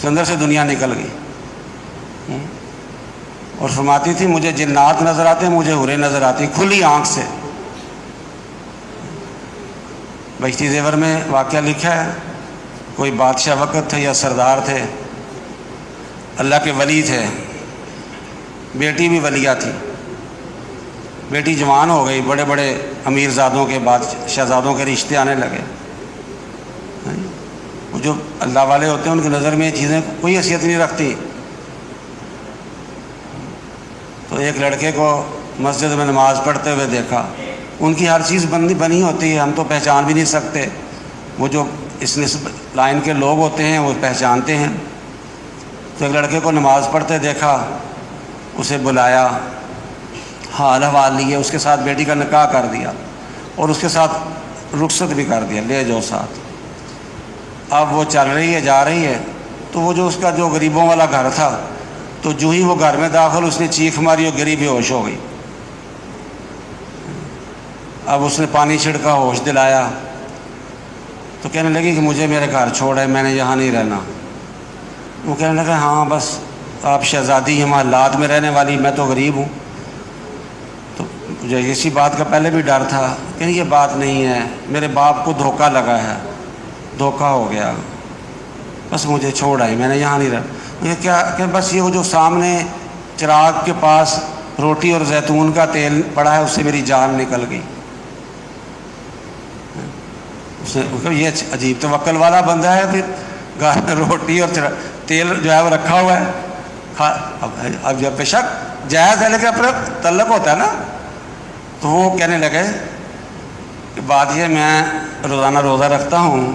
کے اندر سے دنیا نکل گئی، اور فرماتی تھی مجھے جنات نظر آتے ہیں، مجھے حوریں نظر آتی، کھلی آنکھ سے۔ بہشتی زیور میں واقعہ لکھا ہے، کوئی بادشاہ وقت تھے یا سردار تھے، اللہ کے ولی تھے، بیٹی بھی ولیہ تھی، بیٹی جوان ہو گئی، بڑے بڑے امیر زادوں کے شہزادوں کے رشتے آنے لگے۔ وہ جو اللہ والے ہوتے ہیں ان کی نظر میں یہ چیزیں کوئی حیثیت نہیں رکھتی۔ تو ایک لڑکے کو مسجد میں نماز پڑھتے ہوئے دیکھا، ان کی ہر چیز بنی ہوتی ہے، ہم تو پہچان بھی نہیں سکتے، وہ جو اس لائن کے لوگ ہوتے ہیں وہ پہچانتے ہیں۔ تو ایک لڑکے کو نماز پڑھتے دیکھا، اسے بلایا، حال احوال لیے، اس کے ساتھ بیٹی کا نکاح کر دیا، اور اس کے ساتھ رخصت بھی کر دیا، لے جاؤ ساتھ۔ اب وہ چل رہی ہے، جا رہی ہے، تو وہ جو اس کا جو غریبوں والا گھر تھا، تو جو ہی وہ گھر میں داخل، اس نے چیخ ماری اور گری، بے ہوش ہو گئی۔ اب اس نے پانی چھڑکا، ہوش دلایا، تو کہنے لگی کہ مجھے میرے گھر چھوڑ ہے، میں نے یہاں نہیں رہنا۔ وہ کہنے لگا ہاں بس آپ شہزادی ہیں، محلات میں رہنے والی، میں تو غریب ہوں۔ تو مجھے اسی بات کا پہلے بھی ڈر تھا کہ یہ بات نہیں ہے، میرے باپ کو دھوکہ لگا ہے، دھوکہ ہو گیا، بس مجھے چھوڑ آئی، میں نے یہاں نہیں رہا۔ یہ کیا کہ بس یہ جو سامنے چراغ کے پاس روٹی اور زیتون کا تیل پڑا ہے، اس سے میری جان نکل گئی۔ یہ عجیب توکل والا بندہ ہے، پھر گھر میں روٹی اور تیل جو ہے وہ رکھا ہوا ہے، اب جب بے شک جائز ہے لیکن اپنا تعلق ہوتا ہے نا۔ تو وہ کہنے لگے کہ بات یہ میں روزانہ روزہ رکھتا ہوں،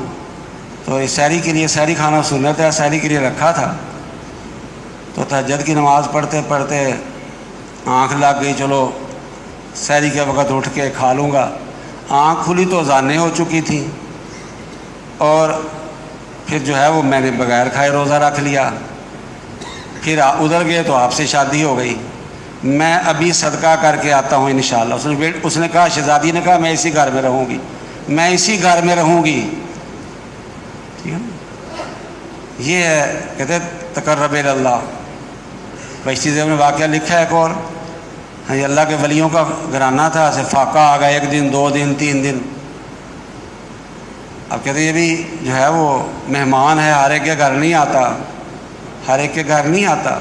تو سحری کے لیے، سحری کھانا سنت ہے، سحری کے لیے رکھا تھا، تو تہجد کی نماز پڑھتے پڑھتے آنکھ لگ گئی، چلو سحری کے وقت اٹھ کے کھا لوں گا۔ آنکھ کھلی تو اذانیں ہو چکی تھیں، اور پھر جو ہے وہ میں نے بغیر کھائے روزہ رکھ لیا۔ پھر ادھر گئے تو آپ سے شادی ہو گئی، میں ابھی صدقہ کر کے آتا ہوں انشاءاللہ۔ اس نے کہا، شہزادی نے کہا میں اسی گھر میں رہوں گی، میں اسی گھر میں رہوں گی، ٹھیک ہے نا۔ یہ ہے کہتے تقرب اللہ۔ بہشتی زیور میں واقعہ لکھا ہے ایک اور، یہ اللہ کے ولیوں کا گھرانہ تھا، ایسے فاقہ آ گیا، 1 دن 2 دن 3 دن۔ اب کہتے یہ بھی جو ہے وہ مہمان ہے، ہر ایک کے گھر نہیں آتا، ہر ایک کے گھر نہیں آتا۔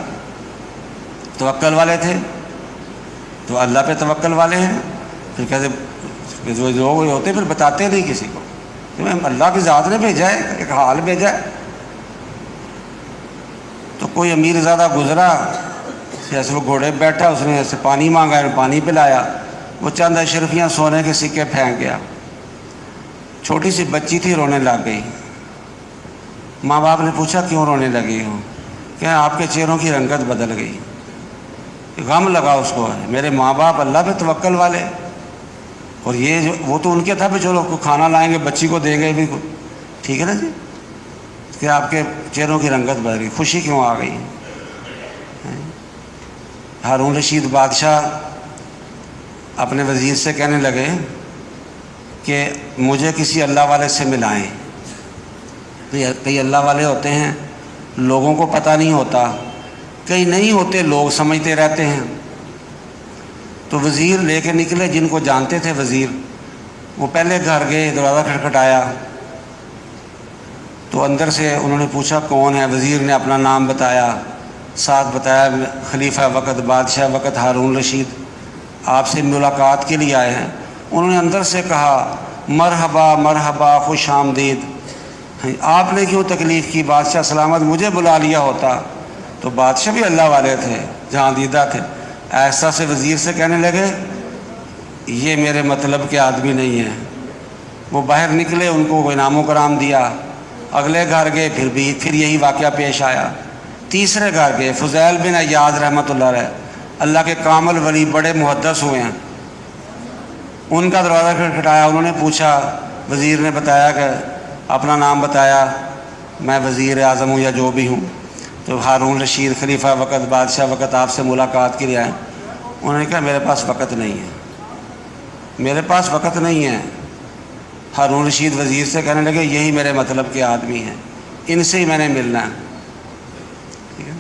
توکل والے تھے تو اللہ پہ توکل والے ہیں، پھر کہتے جو لوگ ہوتے پھر بتاتے نہیں کسی کو، تمہیں اللہ کی ذات نے بھیجا ہے، ایک حال بھیجا ہے، کوئی امیر زادہ گزرا، جیسے وہ گھوڑے پہ بیٹھا، اس نے ایسے پانی مانگا، پانی پلایا، وہ چند اشرفیاں سونے کے سکے پھینک گیا۔ چھوٹی سی بچی تھی، رونے لگ گئی۔ ماں باپ نے پوچھا کیوں رونے لگی ہو؟ کہ آپ کے چہروں کی رنگت بدل گئی۔ غم لگا اس کو، میرے ماں باپ اللہ پہ توکل والے، اور یہ جو وہ تو ان کے تھا بھی چلو کو کھانا لائیں گے، بچی کو دیں گے بھی، ٹھیک ہے نا جی، کہ آپ کے چہروں کی رنگت بدل گئی، خوشی کیوں آ گئی؟ ہارون رشید بادشاہ اپنے وزیر سے کہنے لگے کہ مجھے کسی اللہ والے سے ملائیں۔ کئی اللہ والے ہوتے ہیں لوگوں کو پتہ نہیں ہوتا، کئی نہیں ہوتے لوگ سمجھتے رہتے ہیں۔ تو وزیر لے کے نکلے، جن کو جانتے تھے وزیر، وہ پہلے گھر گئے، دروازہ کھٹکھٹایا تو اندر سے انہوں نے پوچھا کون ہے؟ وزیر نے اپنا نام بتایا، ساتھ بتایا خلیفہ وقت بادشاہ وقت ہارون رشید آپ سے ملاقات کے لیے آئے ہیں۔ انہوں نے اندر سے کہا مرحبا مرحبا، خوش آمدید، آپ نے کیوں تکلیف کی؟ بادشاہ سلامت، مجھے بلا لیا ہوتا۔ تو بادشاہ بھی اللہ والے تھے، جہاں دیدہ تھے، ایسا سے وزیر سے کہنے لگے یہ میرے مطلب کے آدمی نہیں ہیں۔ وہ باہر نکلے، ان کو انعام و کرام دیا، اگلے گھر گئے، پھر یہی واقعہ پیش آیا۔ تیسرے گھر گئے، فضیل بن عیاض رحمۃ اللہ علیہ، اللہ کے کامل ولی، بڑے محدث ہوئے ہیں، ان کا دروازہ کھٹکھٹایا، انہوں نے پوچھا، وزیر نے بتایا کہ اپنا نام بتایا، میں وزیر اعظم ہوں یا جو بھی ہوں۔ تو ہارون رشید خلیفہ وقت بادشاہ وقت آپ سے ملاقات کے لیے آئے۔ انہوں نے کہا میرے پاس وقت نہیں ہے، میرے پاس وقت نہیں ہے۔ ہارون رشید وزیر سے کہنے لگے یہی میرے مطلب کے آدمی ہیں، ان سے ہی میں نے ملنا ہے۔ ٹھیک ہے،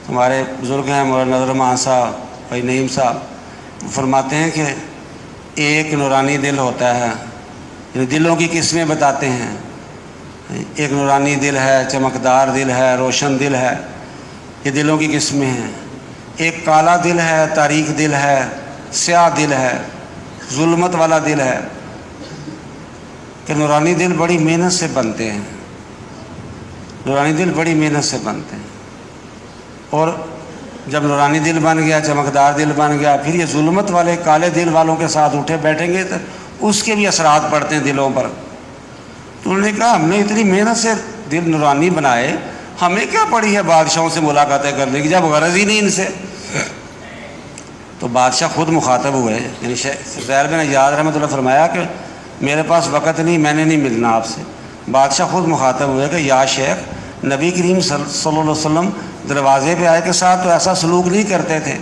ہمارے بزرگ ہیں مولانا نظر مان صاحب، بھائی نعیم صاحب، فرماتے ہیں کہ ایک نورانی دل ہوتا ہے، یعنی دلوں کی قسمیں بتاتے ہیں، ایک نورانی دل ہے، چمکدار دل ہے، روشن دل ہے، یہ دلوں کی قسمیں ہیں۔ ایک کالا دل ہے، تاریک دل ہے، سیاہ دل ہے، ظلمت والا دل ہے۔ کہ نورانی دل بڑی محنت سے بنتے ہیں، نورانی دل بڑی محنت سے بنتے ہیں، اور جب نورانی دل بن گیا، چمکدار دل بن گیا، پھر یہ ظلمت والے کالے دل والوں کے ساتھ اٹھے بیٹھیں گے تو اس کے بھی اثرات پڑتے ہیں دلوں پر۔ تو انہوں نے کہا ہم نے اتنی محنت سے دل نورانی بنائے، ہمیں کیا پڑی ہے بادشاہوں سے ملاقاتیں کرنے کی جب غرض ہی نہیں ان سے۔ تو بادشاہ خود مخاطب ہوئے، یعنی فضیل بن عیاض رحمۃ اللہ فرمایا کہ میرے پاس وقت نہیں، میں نے نہیں ملنا آپ سے۔ بادشاہ خود مخاطب ہوئے کہ یا شیخ، نبی کریم صلی اللہ علیہ وسلم دروازے پہ آئے کے ساتھ تو ایسا سلوک نہیں کرتے تھے۔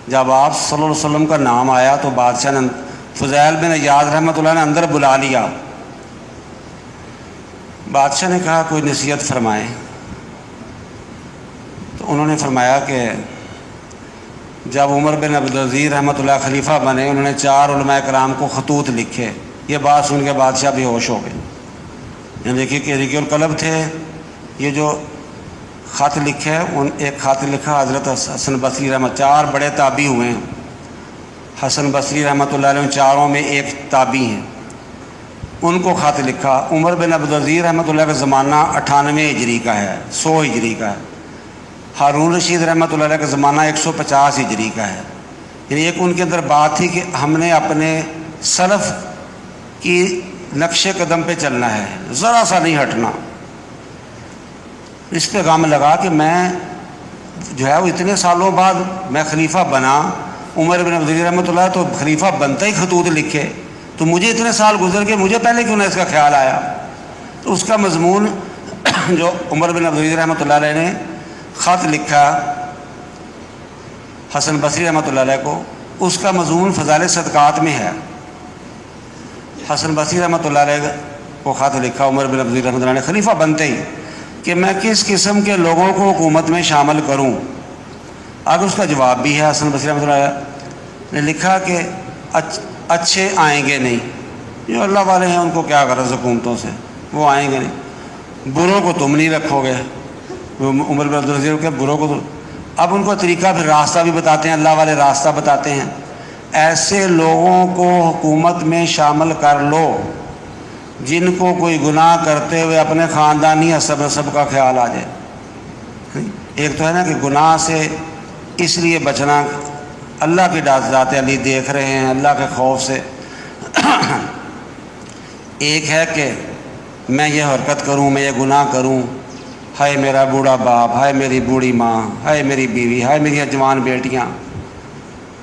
جب آپ صلی اللہ علیہ وسلم کا نام آیا تو بادشاہ نے فضیل بن عیاض رحمۃ اللہ نے اندر بلا لیا۔ بادشاہ نے کہا کوئی نصیحت فرمائیں۔ تو انہوں نے فرمایا کہ جب عمر بن عبدالعزیز رحمۃ اللہ خلیفہ بنے، انہوں نے 4 علماء کرام کو خطوط لکھے۔ یہ بات سن کے بادشاہ بھی ہوش ہو گئے۔ یعنی دیکھیے کہ ریکی القلب تھے، یہ جو خط لکھے، ایک خط لکھا حضرت حسن بصری رحمۃ، 4 بڑے تابعی ہوئے ہیں، حسن بصری رحمۃ اللہ علیہ، چاروں میں ایک تابعی ہیں، ان کو خط لکھا۔ عمر بن عبدالعزیز رحمۃ اللہ کا زمانہ 98 ہجری کا ہے، 100 ہجری کا ہے۔ ہارون رشید رحمۃ اللہ علیہ کا زمانہ 150 ہجری کا ہے۔ یعنی ایک ان کے اندر بات تھی کہ ہم نے اپنے سلف کی نقش قدم پہ چلنا ہے، ذرا سا نہیں ہٹنا۔ اس پہ غم لگا کہ میں جو ہے وہ اتنے سالوں بعد میں خلیفہ بنا، عمر بن عبدالعزیز رحمۃ اللہ تو خلیفہ بنتا ہی خطوط لکھے، تو مجھے اتنے سال گزر کے مجھے پہلے کیوں نہ اس کا خیال آیا۔ تو اس کا مضمون جو عمر بن عبدالعزیز رحمۃ اللہ علیہ نے خط لکھا حسن بصری رحمۃ اللہ علیہ کو، اس کا مضمون فضائل صدقات میں ہے۔ حسن بصری رحمۃ اللہ علیہ کو خط لکھا عمر بن عبدالعزیز رحمۃ اللہ نے خلیفہ بنتے ہی کہ میں کس قسم کے لوگوں کو حکومت میں شامل کروں۔ آگے اس کا جواب بھی ہے۔ حسن بصری رحمۃ اللہ علیہ نے لکھا کہ اچھے آئیں گے نہیں، جو اللہ والے ہیں ان کو کیا غرض حکومتوں سے، وہ آئیں گے نہیں، بروں کو تم نہیں رکھو گے۔ عمر بن عبدالعزیز کے بروں کو اب ان کو طریقہ پھر راستہ بھی بتاتے ہیں، اللہ والے راستہ بتاتے ہیں، ایسے لوگوں کو حکومت میں شامل کر لو جن کو کوئی گناہ کرتے ہوئے اپنے خاندانی حسب نسب کا خیال آ جائے۔ ایک تو ہے نا کہ گناہ سے اس لیے بچنا، اللہ کی ذات علی دیکھ رہے ہیں، اللہ کے خوف سے۔ ایک ہے کہ میں یہ حرکت کروں، میں یہ گناہ کروں، ہائے میرا بوڑھا باپ، ہائے میری بوڑھی ماں، ہائے میری بیوی، ہائے میری جوان بیٹیاں،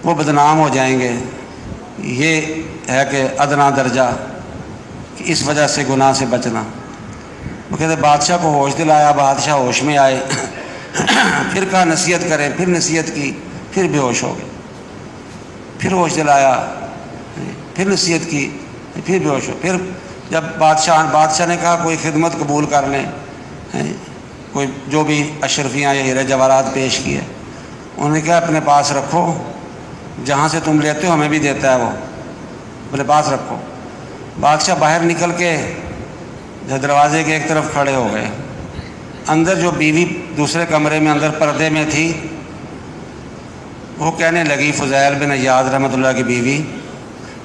وہ بدنام ہو جائیں گے۔ یہ ہے کہ ادنا درجہ، کہ اس وجہ سے گناہ سے بچنا۔ وہ کہتے بادشاہ کو ہوش دلایا، بادشاہ ہوش میں آئے، پھر کہا نصیحت کریں، پھر نصیحت کی، پھر بے ہوش ہو گئے، پھر ہوش دلایا، پھر نصیحت کی، پھر بے ہوش ہو۔ پھر جب بادشاہ نے کہا کوئی خدمت قبول کر لیں، کوئی جو بھی اشرفیاں یا ہیرے جواہرات پیش کیے، انہوں نے کہا اپنے پاس رکھو، جہاں سے تم لیتے ہو ہمیں بھی دیتا ہے وہ، اپنے پاس رکھو۔ بادشاہ باہر نکل کے دروازے کے ایک طرف کھڑے ہو گئے، اندر جو بیوی دوسرے کمرے میں اندر پردے میں تھی وہ کہنے لگی، فضیل بن عیاض رحمۃ اللہ کی بیوی،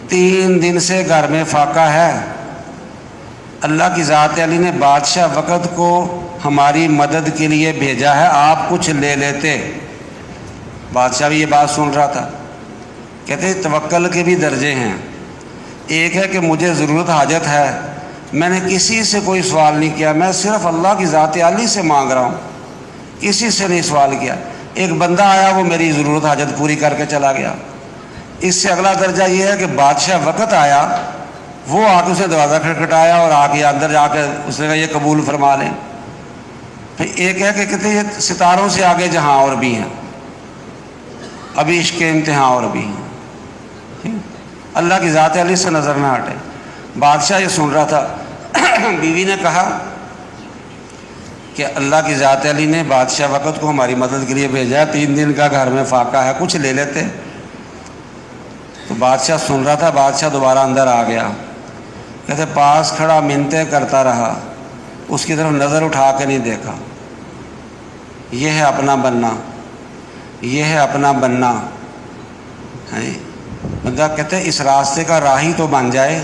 3 دن سے گھر میں فاقہ ہے، اللہ کی ذات علی نے بادشاہ وقت کو ہماری مدد کے لیے بھیجا ہے، آپ کچھ لے لیتے۔ بادشاہ بھی یہ بات سن رہا تھا۔ کہتے توکل کے بھی درجے ہیں، ایک ہے کہ مجھے ضرورت حاجت ہے، میں نے کسی سے کوئی سوال نہیں کیا، میں صرف اللہ کی ذات علی سے مانگ رہا ہوں، کسی سے نہیں سوال کیا۔ ایک بندہ آیا، وہ میری ضرورت حاجت پوری کر کے چلا گیا۔ اس سے اگلا درجہ یہ ہے کہ بادشاہ وقت آیا، وہ آ کے اس نے دروازہ کھٹکھٹایا اور آ کے اندر جا کے اس نے کہا یہ قبول فرما لیں۔ پھر ایک ہے کہ کہتے یہ ستاروں سے آگے جہاں اور بھی ہیں، ابھی عشق کے امتحان اور بھی ہیں، اللہ کی ذات علی سے نظر نہ ہٹے۔ بادشاہ یہ سن رہا تھا۔ بیوی نے کہا کہ اللہ کی ذات علی نے بادشاہ وقت کو ہماری مدد کے لیے بھیجا ہے، 3 دن کا گھر میں فاقہ ہے، کچھ لے لیتے۔ تو بادشاہ سن رہا تھا، بادشاہ دوبارہ اندر آ گیا۔ کہتے پاس کھڑا منتیں کرتا رہا، اس کی طرف نظر اٹھا کے نہیں دیکھا۔ یہ ہے اپنا بننا، یہ ہے اپنا بننا۔ بندہ کہتے اس راستے کا راہی تو بن جائے،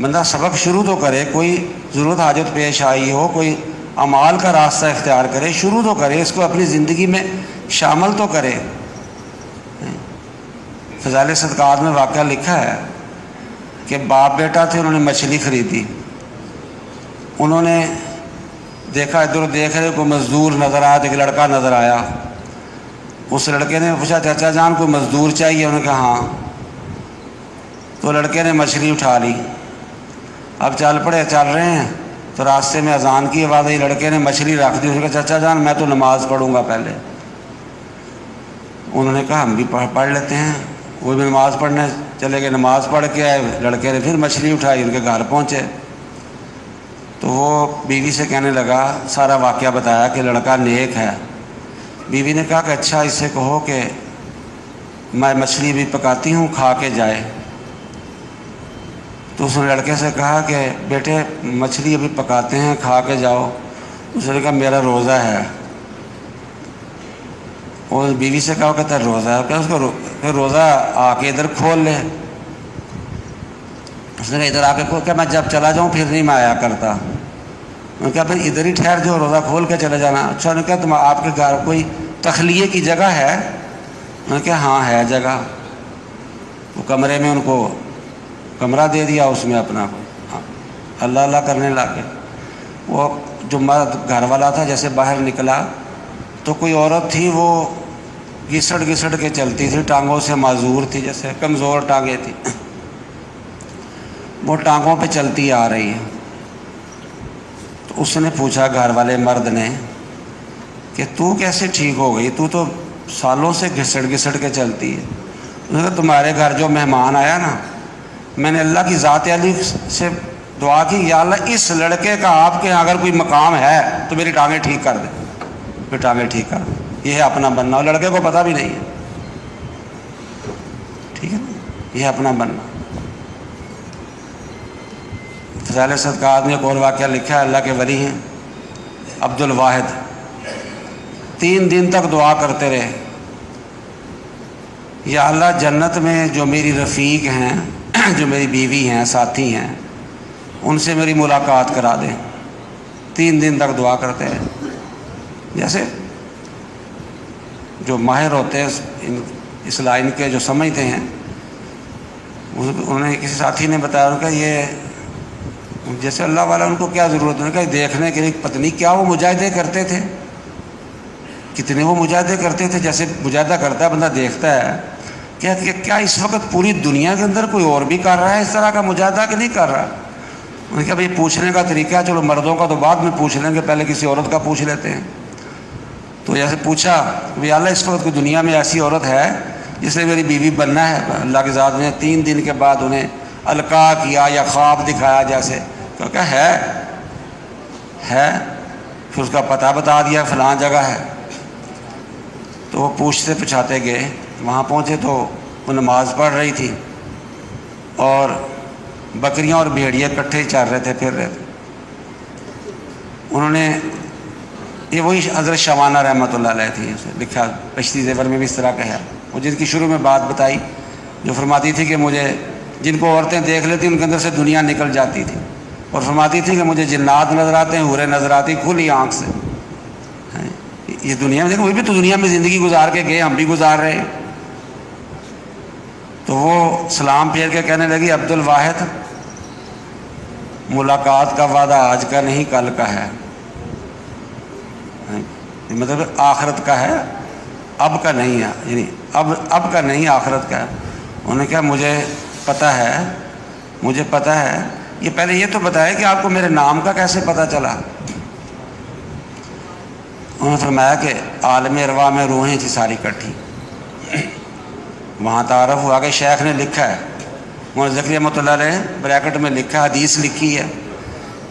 بندہ سبق شروع تو کرے، کوئی ضرورت حاجت پیش آئی ہو، کوئی اعمال کا راستہ اختیار کرے، شروع تو کرے، اس کو اپنی زندگی میں شامل تو کرے۔ فضائل صدقات میں واقعہ لکھا ہے کہ باپ بیٹا تھے، انہوں نے مچھلی خریدی، انہوں نے دیکھا، ادھر دیکھ رہے، کوئی مزدور نظر آیا، ایک لڑکا نظر آیا۔ اس لڑکے نے پوچھا چچا جان کوئی مزدور چاہیے؟ انہوں نے کہا ہاں۔ تو لڑکے نے مچھلی اٹھا لی، اب چل رہے ہیں تو راستے میں اذان کی آواز آئی، لڑکے نے مچھلی رکھ دی، اس نے کہا چچا جان میں تو نماز پڑھوں گا پہلے۔ انہوں نے کہا ہم بھی پڑھ لیتے ہیں، وہ بھی نماز پڑھنے چلے گئے، نماز پڑھ کے آئے، لڑکے نے پھر مچھلی اٹھائی، ان کے گھر پہنچے تو وہ بیوی سے کہنے لگا، سارا واقعہ بتایا کہ لڑکا نیک ہے۔ بیوی نے کہا کہ اچھا اس سے کہو کہ میں مچھلی بھی پکاتی ہوں، کھا کے جائے۔ تو اس نے لڑکے سے کہا کہ بیٹے مچھلی ابھی پکاتے ہیں، کھا کے جاؤ۔ اس نے کہا میرا روزہ ہے۔ اور بیوی سے کہا کہتا ہے روزہ ہے، کہ اس کو پھر روزہ آ کے ادھر کھول لے۔ اس نے کہا ادھر آ کے کھول، کہ میں جب چلا جاؤں پھر نہیں میں آیا کرتا۔ انہوں نے کہا پھر ادھر ہی ٹھہر جاؤ، روزہ کھول کے چلے جانا۔ اچھا، انہوں نے کہا تم آپ کے گھر کوئی تخلیے کی جگہ ہے؟ انہوں نے کہا ہاں ہے جگہ۔ وہ کمرے میں ان کو کمرہ دے دیا، اس میں اپنا اللہ اللہ کرنے لگے۔ وہ جو مرد گھر والا تھا جیسے باہر نکلا تو کوئی عورت تھی، وہ گھسڑ گھسڑ کے چلتی تھی، ٹانگوں سے معذور تھی، جیسے کمزور ٹانگیں تھی، وہ ٹانگوں پہ چلتی آ رہی ہے۔ تو اس نے پوچھا گھر والے مرد نے کہ تو کیسے ٹھیک ہو گئی، تو سالوں سے گھسڑ گھسڑ کے چلتی ہے۔ انہوں نے کہا تمہارے گھر جو مہمان آیا نا، میں نے اللہ کی ذات علی سے دعا کی، یا اللہ اس لڑکے کا آپ کے یہاں اگر کوئی مقام ہے تو میری ٹانگیں ٹھیک کر دے، میری ٹانگیں ٹھیک کر دے۔ یہ ہے اپنا بننا، اور لڑکے کو پتہ بھی نہیں ہے، ٹھیک ہے نا، یہ ہے اپنا بننا۔ فضائل صدقات میں ایک اور واقعہ لکھا ہے، اللہ کے ولی ہیں عبد الواحد، 3 دن تک دعا کرتے رہے، یا اللہ جنت میں جو میری رفیق ہیں، جو میری بیوی ہیں، ساتھی ہیں، ان سے میری ملاقات کرا دیں۔ 3 دن تک دعا کرتے ہیں۔ جیسے جو ماہر ہوتے ہیں اس لائن کے، جو سمجھتے ہیں، انہوں نے کسی ساتھی نے بتایا، ان کا یہ جیسے اللہ والا ان کو کیا ضرورت ہے کہ دیکھنے کے لیے پتہ نہیں کیا وہ مجاہدے کرتے تھے، کتنے وہ مجاہدے کرتے تھے، جیسے مجاہدہ کرتا ہے بندہ دیکھتا ہے کہ کیا اس وقت پوری دنیا کے اندر کوئی اور بھی کر رہا ہے اس طرح کا مجاہدہ کہ نہیں کر رہا. انہوں نے کہا بھائی پوچھنے کا طریقہ ہے، چلو مردوں کا تو بعد میں پوچھ لیں گے، پہلے کسی عورت کا پوچھ لیتے ہیں. تو جیسے پوچھا کہ اللہ اس وقت کوئی دنیا میں ایسی عورت ہے جس نے میری بیوی بننا ہے؟ اللہ کے ذات نے 3 دن کے بعد انہیں القاء کیا یا خواب دکھایا، جیسے کہ ہے پھر اس کا پتہ بتا دیا فلاں جگہ ہے. تو وہ پوچھتے پچھاتے گئے، وہاں پہنچے تو وہ نماز پڑھ رہی تھی اور بکریاں اور بھیڑیے اکٹھے چر رہے تھے، پھر رہے تھے. انہوں نے یہ وہی حضرت شوانہ رحمۃ اللہ علیہ تھی، اسے لکھا پشتی زیور میں بھی اس طرح کا ہے، وہ جن کی شروع میں بات بتائی، جو فرماتی تھی کہ مجھے جن کو عورتیں دیکھ لیتی ان کے اندر سے دنیا نکل جاتی تھی، اور فرماتی تھی کہ مجھے جنات نظر آتے ہیں، حوریں نظر آتی کھلی آنکھ سے. یہ دنیا میں دیکھو، وہ بھی تو دنیا میں زندگی گزار کے گئے، ہم بھی گزار رہے ہیں. تو وہ سلام پھیر کے کہنے لگی عبد الواحد، ملاقات کا وعدہ آج کا نہیں کل کا ہے، مطلب آخرت کا ہے، اب کا نہیں ہے، یعنی اب کا نہیں، آخرت کا ہے. انہوں نے کہا مجھے پتہ ہے. یہ پہلے یہ تو بتایا کہ آپ کو میرے نام کا کیسے پتہ چلا؟ انہوں نے فرمایا کہ عالم ارواح میں روحیں تھی ساری اکٹھی، وہاں تعارف ہوا کہ شیخ نے لکھا ہے، مولانا زکریا رحمۃ اللہ علیہ بریکٹ میں لکھا، حدیث لکھی ہے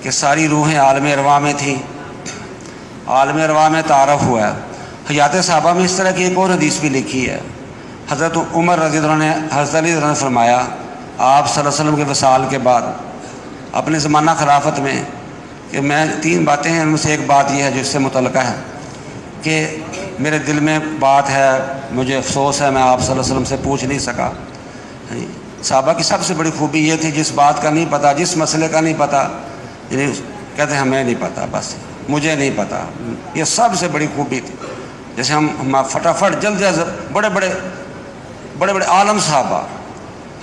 کہ ساری روحیں عالم ارواح میں تھیں، عالم ارواح میں تعارف ہوا ہے. حیات صحابہ میں اس طرح کی ایک اور حدیث بھی لکھی ہے. حضرت عمر رضی اللہ عنہ نے حضرت علی رضی اللہ عنہ نے فرمایا آپ صلی اللہ علیہ وسلم کے وصال کے بعد اپنے زمانہ خلافت میں کہ میں 3 باتیں ہیں، ان میں سے ایک بات یہ ہے جو اس سے متعلقہ ہے کہ میرے دل میں بات ہے، مجھے افسوس ہے میں آپ صلی اللہ علیہ وسلم سے پوچھ نہیں سکا. صحابہ کی سب سے بڑی خوبی یہ تھی جس بات کا نہیں پتہ، جس مسئلے کا نہیں پتہ، یعنی کہتے ہیں ہمیں نہیں پتہ، بس مجھے نہیں پتہ. یہ سب سے بڑی خوبی تھی. جیسے ہم فٹافٹ جلد بڑے بڑے عالم صحابہ،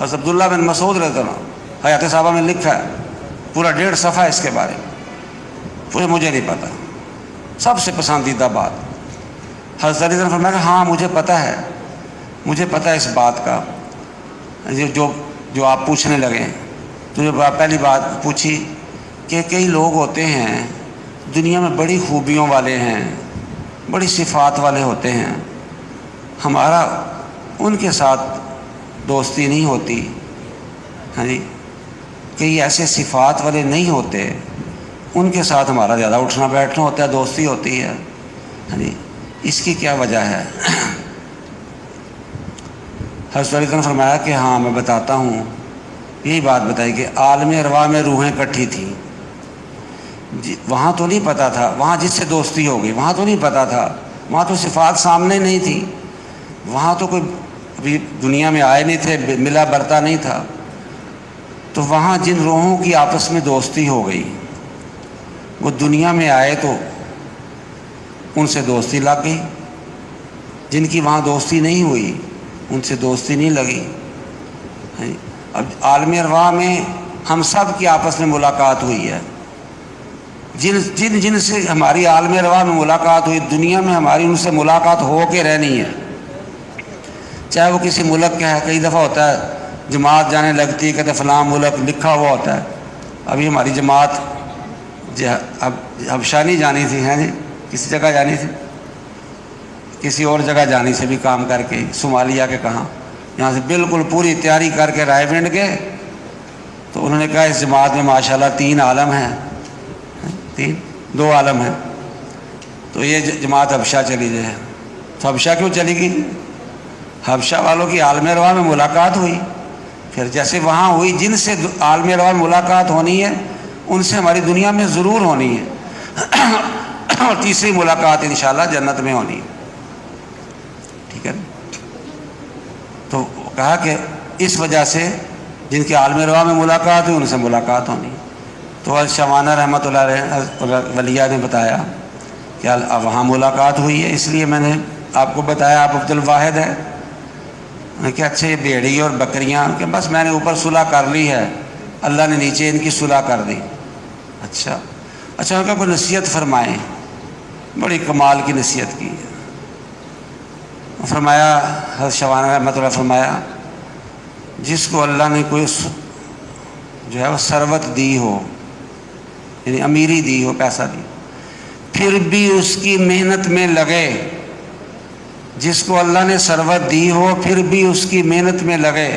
حضرت عبداللہ بن مسعود رضی اللہ عنہ حیات صحابہ میں لکھا ہے، پورا 1.5 صفحہ اس کے بارے میں، پورے مجھے نہیں پتہ. سب سے پسندیدہ بات. حضرت علی نے فرمایا کہ ہاں مجھے پتہ ہے اس بات کا، جو آپ پوچھنے لگے. تو جو پہلی بات پوچھی کہ کئی لوگ ہوتے ہیں دنیا میں بڑی خوبیوں والے ہیں، بڑی صفات والے ہوتے ہیں، ہمارا ان کے ساتھ دوستی نہیں ہوتی. ہاں جی، کئی ایسے صفات والے نہیں ہوتے، ان کے ساتھ ہمارا زیادہ اٹھنا بیٹھنا ہوتا ہے، دوستی ہوتی ہے. ہاں جی، اس کی کیا وجہ ہے؟ حضرت علی نے فرمایا کہ ہاں میں بتاتا ہوں. یہی بات بتائی کہ عالم ارواح میں روحیں اکٹھی تھیں. وہاں تو نہیں پتہ تھا، وہاں جس سے دوستی ہو گئی وہاں تو نہیں پتہ تھا، وہاں تو صفات سامنے نہیں تھی، وہاں تو کوئی ابھی دنیا میں آئے نہیں تھے، ملا برتا نہیں تھا. تو وہاں جن روحوں کی آپس میں دوستی ہو گئی وہ دنیا میں آئے تو ان سے دوستی لگ گئی، جن کی وہاں دوستی نہیں ہوئی ان سے دوستی نہیں لگی. اب عالم ارواح میں ہم سب کی آپس میں ملاقات ہوئی ہے. جن سے ہماری عالم ارواح میں ملاقات ہوئی، دنیا میں ہماری ان سے ملاقات ہو کے رہنی ہے، چاہے وہ کسی ملک کا ہے. کئی دفعہ ہوتا ہے جماعت جانے لگتی ہے، کہتے فلاں ملک لکھا ہوا ہوتا ہے. ابھی ہماری جماعت اب حبشہ نہیں جانی تھی، ہیں جی، کسی جگہ جانی تھی، کسی اور جگہ جانی سے بھی کام کر کے، صومالیہ کے کہاں، یہاں سے بالکل پوری تیاری کر کے رائے ونڈ گئے. تو انہوں نے کہا اس جماعت میں ماشاءاللہ 3 عالم ہیں، 2 عالم ہیں، تو یہ جماعت حبشہ چلی جائے. تو حبشہ کیوں چلی گئی؟ حبشہ والوں کی عالم ارواح میں ملاقات ہوئی. پھر جیسے وہاں ہوئی، جن سے عالم ارواح میں ملاقات ہونی ہے ان سے ہماری دنیا میں ضرور ہونی ہے، اور تیسری ملاقات انشاءاللہ جنت میں ہونی ہے. ٹھیک ہے. تو کہا کہ اس وجہ سے جن کی عالم ارواح میں ملاقات ہوئی ان سے ملاقات ہونی. تو شوانہ رحمۃ اللہ علیہ ولیہ نے بتایا کہ وہاں ملاقات ہوئی ہے، اس لیے میں نے آپ کو بتایا آپ عبد الواحد ہیں؟ کہ اچھا یہ بھیڑی اور بکریاں، کہ بس میں نے اوپر صلح کر لی ہے، اللہ نے نیچے ان کی صلح کر دی۔ اچھا ان کا کوئی نصیحت فرمائیں۔ بڑی کمال کی نصیحت کی ہے۔ فرمایا حضرت شوانہ رحمۃ اللہ فرمایا جس کو اللہ نے کوئی جو ہے وہ ثروت دی ہو، یعنی امیری دی ہو، پیسہ دی، پھر بھی اس کی محنت میں لگے، جس کو اللہ نے ثروت دی ہو پھر بھی اس کی محنت میں لگے،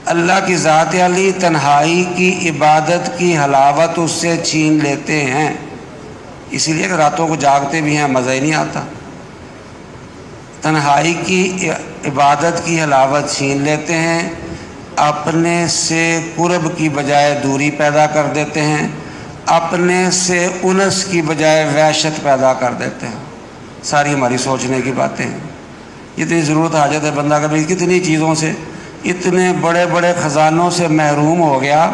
اللہ کی ذات علی تنہائی کی عبادت کی حلاوت اس سے چھین لیتے ہیں۔ اسی لیے کہ راتوں کو جاگتے بھی ہیں، مزہ ہی نہیں آتا۔ تنہائی کی عبادت کی حلاوت چھین لیتے ہیں، اپنے سے قرب کی بجائے دوری پیدا کر دیتے ہیں، اپنے سے انس کی بجائے وحشت پیدا کر دیتے ہیں۔ ساری ہماری سوچنے کی باتیں ہیں۔ اتنی ضرورت حاجت ہے، بندہ کبھی کتنی چیزوں سے، اتنے بڑے بڑے خزانوں سے محروم ہو گیا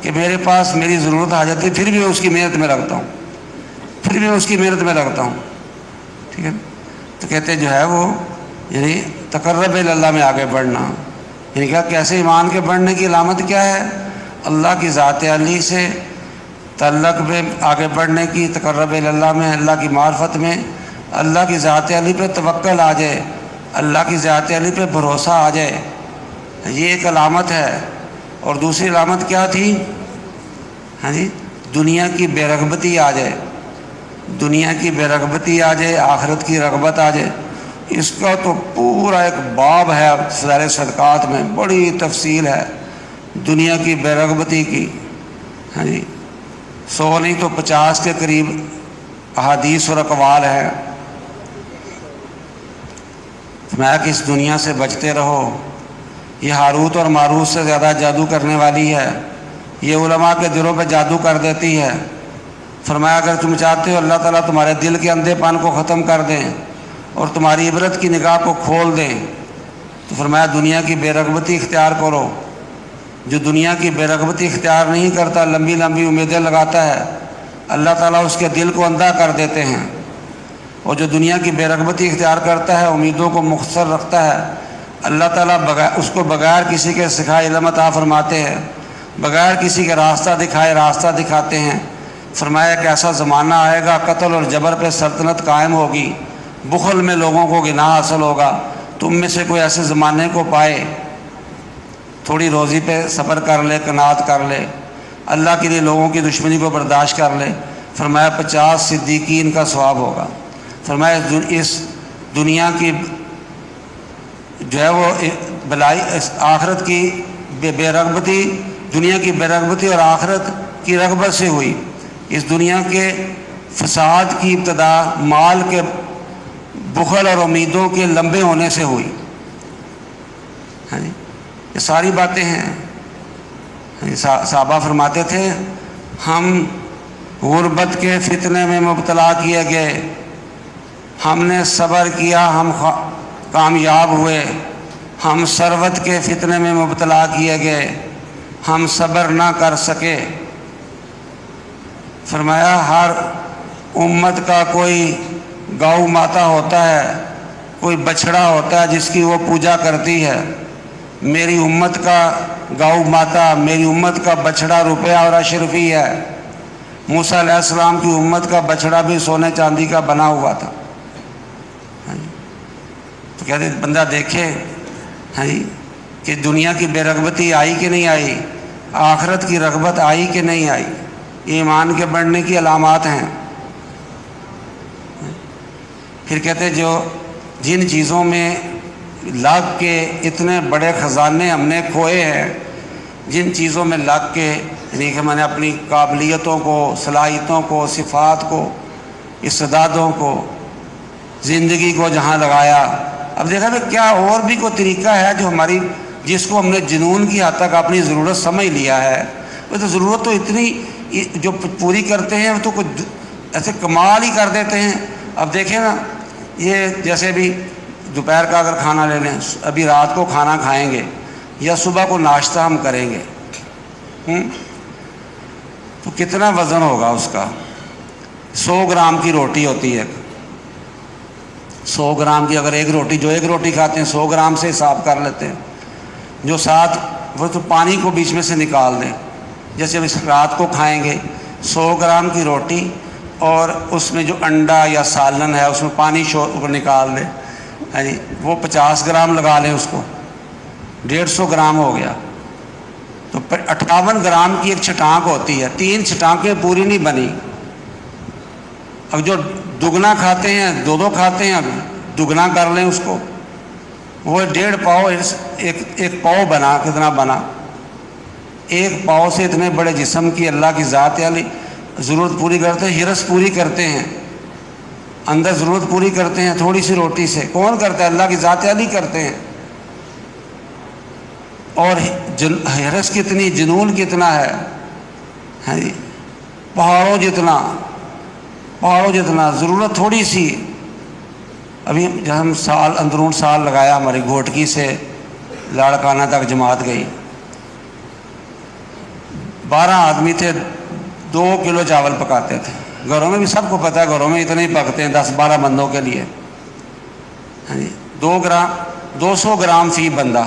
کہ میرے پاس میری ضرورت حاجت ہے، پھر بھی میں اس کی محنت میں لگتا ہوں، ٹھیک ہے۔ تو کہتے جو ہے وہ یعنی تقرب اللہ میں آگے بڑھنا، یعنی کہا کیسے ایمان کے بڑھنے کی علامت کیا ہے؟ اللہ کی ذات علی سے تعلق میں آگے بڑھنے کی، تقرب اللہ میں، اللہ کی معرفت میں، اللہ کی ذات علی پہ توکل آ جائے، اللہ کی ذات علی پہ بھروسہ آ جائے، یہ ایک علامت ہے۔ اور دوسری علامت کیا تھی؟ دنیا کی بے رغبتی آ جائے، دنیا کی بے رغبتی آ جائے، آخرت کی رغبت آ جائے۔ اس کا تو پورا ایک باب ہے فضائل صدقات میں، بڑی تفصیل ہے دنیا کی بے رغبتی کی۔ 100 نہیں تو 50 کے قریب احادیث اور اقوال ہے۔ میں کہ اس دنیا سے بچتے رہو، یہ ہاروت اور ماروت سے زیادہ جادو کرنے والی ہے، یہ علماء کے دلوں پہ جادو کر دیتی ہے۔ فرمایا اگر تم چاہتے ہو اللہ تعالیٰ تمہارے دل کے اندھے پن کو ختم کر دیں اور تمہاری عبرت کی نگاہ کو کھول دیں، تو فرمایا دنیا کی بے رغبتی اختیار کرو۔ جو دنیا کی بے رغبتی اختیار نہیں کرتا، لمبی لمبی امیدیں لگاتا ہے، اللہ تعالیٰ اس کے دل کو اندھا کر دیتے ہیں۔ اور جو دنیا کی بے رغبتی اختیار کرتا ہے، امیدوں کو مختصر رکھتا ہے، اللہ تعالیٰ اس کو بغیر کسی کے سکھائے علم عطا فرماتے ہیں، بغیر کسی کے راستہ دکھائے راستہ دکھاتے ہیں۔ فرمایا ایک ایسا زمانہ آئے گا قتل اور جبر پہ سلطنت قائم ہوگی، بخل میں لوگوں کو گناہ حاصل ہوگا۔ تم میں سے کوئی ایسے زمانے کو پائے، تھوڑی روزی پہ صبر کر لے، قناعت کر لے، اللہ کے لیے لوگوں کی دشمنی کو برداشت کر لے، فرمایا 50 صدیقین کا ثواب ہوگا۔ فرمایا اس دنیا کی جو ہے وہ بلائی، آخرت کی بے رغبتی، دنیا کی بے رغبتی اور آخرت کی رغبت سے ہوئی۔ اس دنیا کے فساد کی ابتدا مال کے بخل اور امیدوں کے لمبے ہونے سے ہوئی۔ یہ ساری باتیں ہیں۔ صحابہ فرماتے تھے ہم غربت کے فتنے میں مبتلا کیے گئے، ہم نے صبر کیا، ہم کامیاب ہوئے۔ ہم ثروت کے فتنے میں مبتلا کیے گئے، ہم صبر نہ کر سکے۔ فرمایا ہر امت کا کوئی گاؤ ماتا ہوتا ہے، کوئی بچھڑا ہوتا ہے جس کی وہ پوجا کرتی ہے۔ میری امت کا گاؤ ماتا، میری امت کا بچھڑا روپیہ اور اشرفی ہے۔ موسیٰ علیہ السلام کی امت کا بچھڑا بھی سونے چاندی کا بنا ہوا تھا۔ تو کہتے بندہ دیکھے کہ دنیا کی بے رغبتی آئی کہ نہیں آئی، آخرت کی رغبت آئی کہ نہیں آئی۔ ایمان کے بڑھنے کی علامات ہیں۔ پھر کہتے جن چیزوں میں لگ کے اتنے بڑے خزانے ہم نے کھوئے ہیں، جن چیزوں میں لگ کے یعنی کہ میں نے اپنی قابلیتوں کو، صلاحیتوں کو، صفات کو، استعدادوں کو، زندگی کو جہاں لگایا، اب دیکھا کہ کیا اور بھی کوئی طریقہ ہے جو ہماری، جس کو ہم نے جنون کی حد تک اپنی ضرورت سمجھ لیا ہے۔ وہ تو ضرورت تو اتنی جو پوری کرتے ہیں وہ تو کچھ ایسے کمال ہی کر دیتے ہیں۔ اب دیکھیں نا، یہ جیسے بھی دوپہر کا اگر کھانا لے لیں، ابھی رات کو کھانا کھائیں گے یا صبح کو ناشتہ ہم کریں گے، تو کتنا وزن ہوگا اس کا؟ 100 گرام کی روٹی ہوتی ہے، 100 گرام کی اگر ایک روٹی، جو ایک روٹی کھاتے ہیں 100 گرام سے حساب کر لیتے ہیں، جو ساتھ وہ تو پانی کو بیچ میں سے نکال دیں، جیسے اب اس رات کو کھائیں گے 100 گرام کی روٹی اور اس میں جو انڈا یا سالن ہے اس میں پانی کو نکال دیں، یعنی وہ 50 گرام لگا لیں، اس کو 150 گرام ہو گیا، تو 58 گرام کی ایک چھٹانک ہوتی ہے، 3 چھٹانکیں پوری نہیں بنی۔ اب جو دگنا کھاتے ہیں 2 کھاتے ہیں، اب دگنا کر لیں اس کو، وہ 1.5 پاؤ ایک پاؤ بنا، کتنا بنا؟ 1 پاؤ سے اتنے بڑے جسم کی اللہ کی ذات علی ضرورت پوری کرتے ہیں، ہرس پوری کرتے ہیں، اندر ضرورت پوری کرتے ہیں تھوڑی سی روٹی سے۔ کون کرتا ہے؟ اللہ کی ذات علی کرتے ہیں۔ اور ہرس کتنی، جنون کتنا ہے، پہاڑوں جتنا، ضرورت تھوڑی سی۔ ابھی جب ہم اندرون سال لگایا، ہماری گھوٹکی سے لاڑکانہ تک جماعت گئی، 12 آدمی تھے، 2 کلو چاول پکاتے تھے۔ گھروں میں بھی سب کو پتہ ہے، گھروں میں اتنے ہی پکتے ہیں 10-12 بندوں کے لیے، 200 گرام فی بندہ،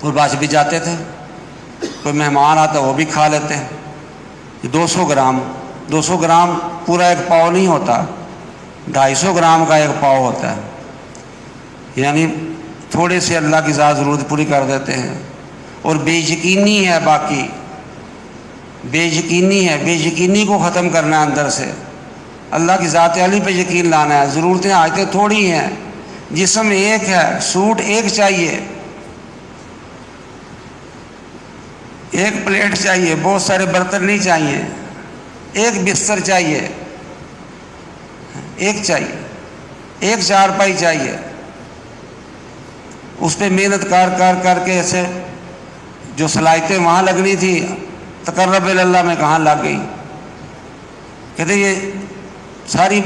اور بچ بھی جاتے تھے، کوئی مہمان آتا وہ بھی کھا لیتے ہیں۔ 200 گرام پورا ایک پاؤ نہیں ہوتا، 250 گرام کا ایک پاؤ ہوتا ہے، یعنی تھوڑے سے اللہ کی ذات ضرورت پوری کر دیتے ہیں۔ اور بے یقینی ہے، باقی بے یقینی کو ختم کرنا ہے اندر سے، اللہ کی ذات علی پہ یقین لانا ہے۔ ضرورتیں آیتیں تھوڑی ہیں، جسم ایک ہے، سوٹ ایک چاہیے، ایک پلیٹ چاہیے، بہت سارے برتن نہیں چاہیے، ایک بستر چاہیے، ایک چارپائی چاہیے، اس پہ محنت کر کے ایسے جو صلاحیتیں وہاں لگنی تھی تقرب اللہ میں کہاں لگ گئی۔ کہتے یہ ساری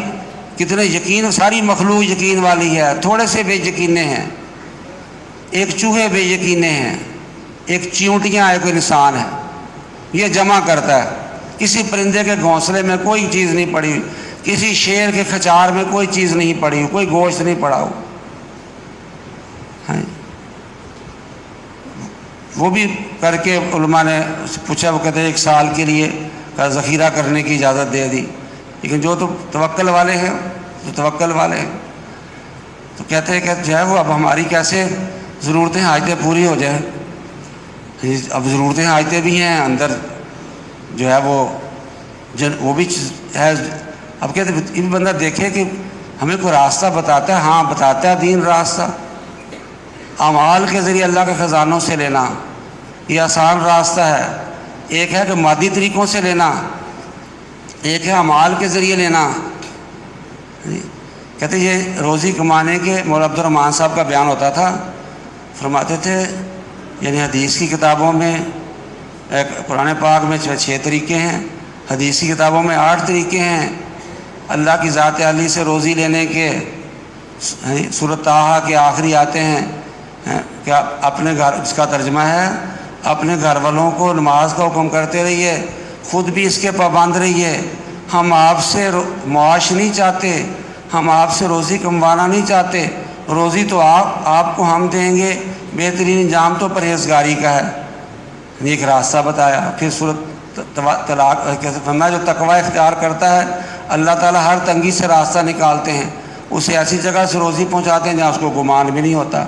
کتنے یقین، ساری مخلوق یقین والی ہے، تھوڑے سے بے یقینے ہیں، ایک چوہے بے یقینے ہیں، ایک چیونٹیاں ایک انسان ہے، یہ جمع کرتا ہے۔ کسی پرندے کے گھونسلے میں کوئی چیز نہیں پڑی، کسی شیر کے کھچار میں کوئی چیز نہیں پڑی، کوئی گوشت نہیں پڑا ہو۔ وہ بھی کر کے علماء نے پوچھا، وہ کہتے ہیں 1 سال کے لیے کا ذخیرہ کرنے کی اجازت دے دی، لیکن جو تو توکل والے ہیں تو کہتے ہیں کہ جو ہے وہ اب ہماری کیسے ضرورتیں حاجتیں پوری ہو جائیں۔ اب ضرورتیں حاجتیں بھی ہیں اندر، جو ہے وہ بھی ہے۔ اب کہتے ہیں بندہ دیکھے کہ ہمیں کوئی راستہ بتاتا ہے، ہاں بتاتا ہے دین راستہ، اعمال کے ذریعے اللہ کے خزانوں سے لینا یہ آسان راستہ ہے۔ ایک ہے کہ مادی طریقوں سے لینا، ایک ہے اعمال کے ذریعے لینا۔ کہتے ہیں یہ روزی کمانے کے مولانا عبد الرحمن صاحب کا بیان ہوتا تھا، فرماتے تھے یعنی حدیث کی کتابوں میں، قرآن پاک میں 6 طریقے ہیں، حدیث کی کتابوں میں 8 طریقے ہیں اللہ کی ذات علی سے روزی لینے کے۔ سورۃ طٰہٰ کے آخری آتے ہیں کہ اپنے گھر، اس کا ترجمہ ہے اپنے گھر والوں کو نماز کا حکم کرتے رہیے، خود بھی اس کے پابند رہیے۔ ہم آپ سے معاش نہیں چاہتے، ہم آپ سے روزی کموانا نہیں چاہتے، روزی تو آپ کو ہم دیں گے، بہترین انجام تو پرہیزگاری کا ہے۔ ایک راستہ بتایا۔ پھر سورۃ طلاق فرمایا جو تقوی اختیار کرتا ہے اللہ تعالیٰ ہر تنگی سے راستہ نکالتے ہیں، اسے ایسی جگہ سے روزی پہنچاتے ہیں جہاں اس کو گمان بھی نہیں ہوتا۔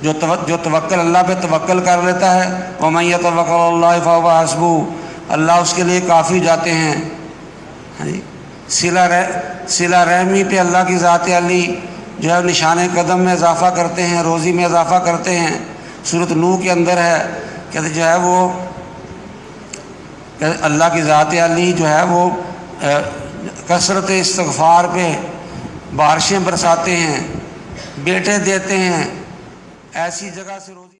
جو توکل اللہ پہ توکل کر لیتا ہے، وَمَن يَتَوَكَّلْ عَلَى اللَّهِ فَهُوَ حَسْبُهُ، اللہ اس کے لیے کافی جاتے ہیں۔ صلہ رحمی پہ اللہ کی ذات علی جو ہے نشان قدم میں اضافہ کرتے ہیں، روزی میں اضافہ کرتے ہیں۔ سورۃ نوح کے اندر ہے کہ جو ہے وہ اللہ کی ذات علی جو ہے وہ کثرت استغفار پہ بارشیں برساتے ہیں، بیٹے دیتے ہیں، ایسی جگہ سے روزی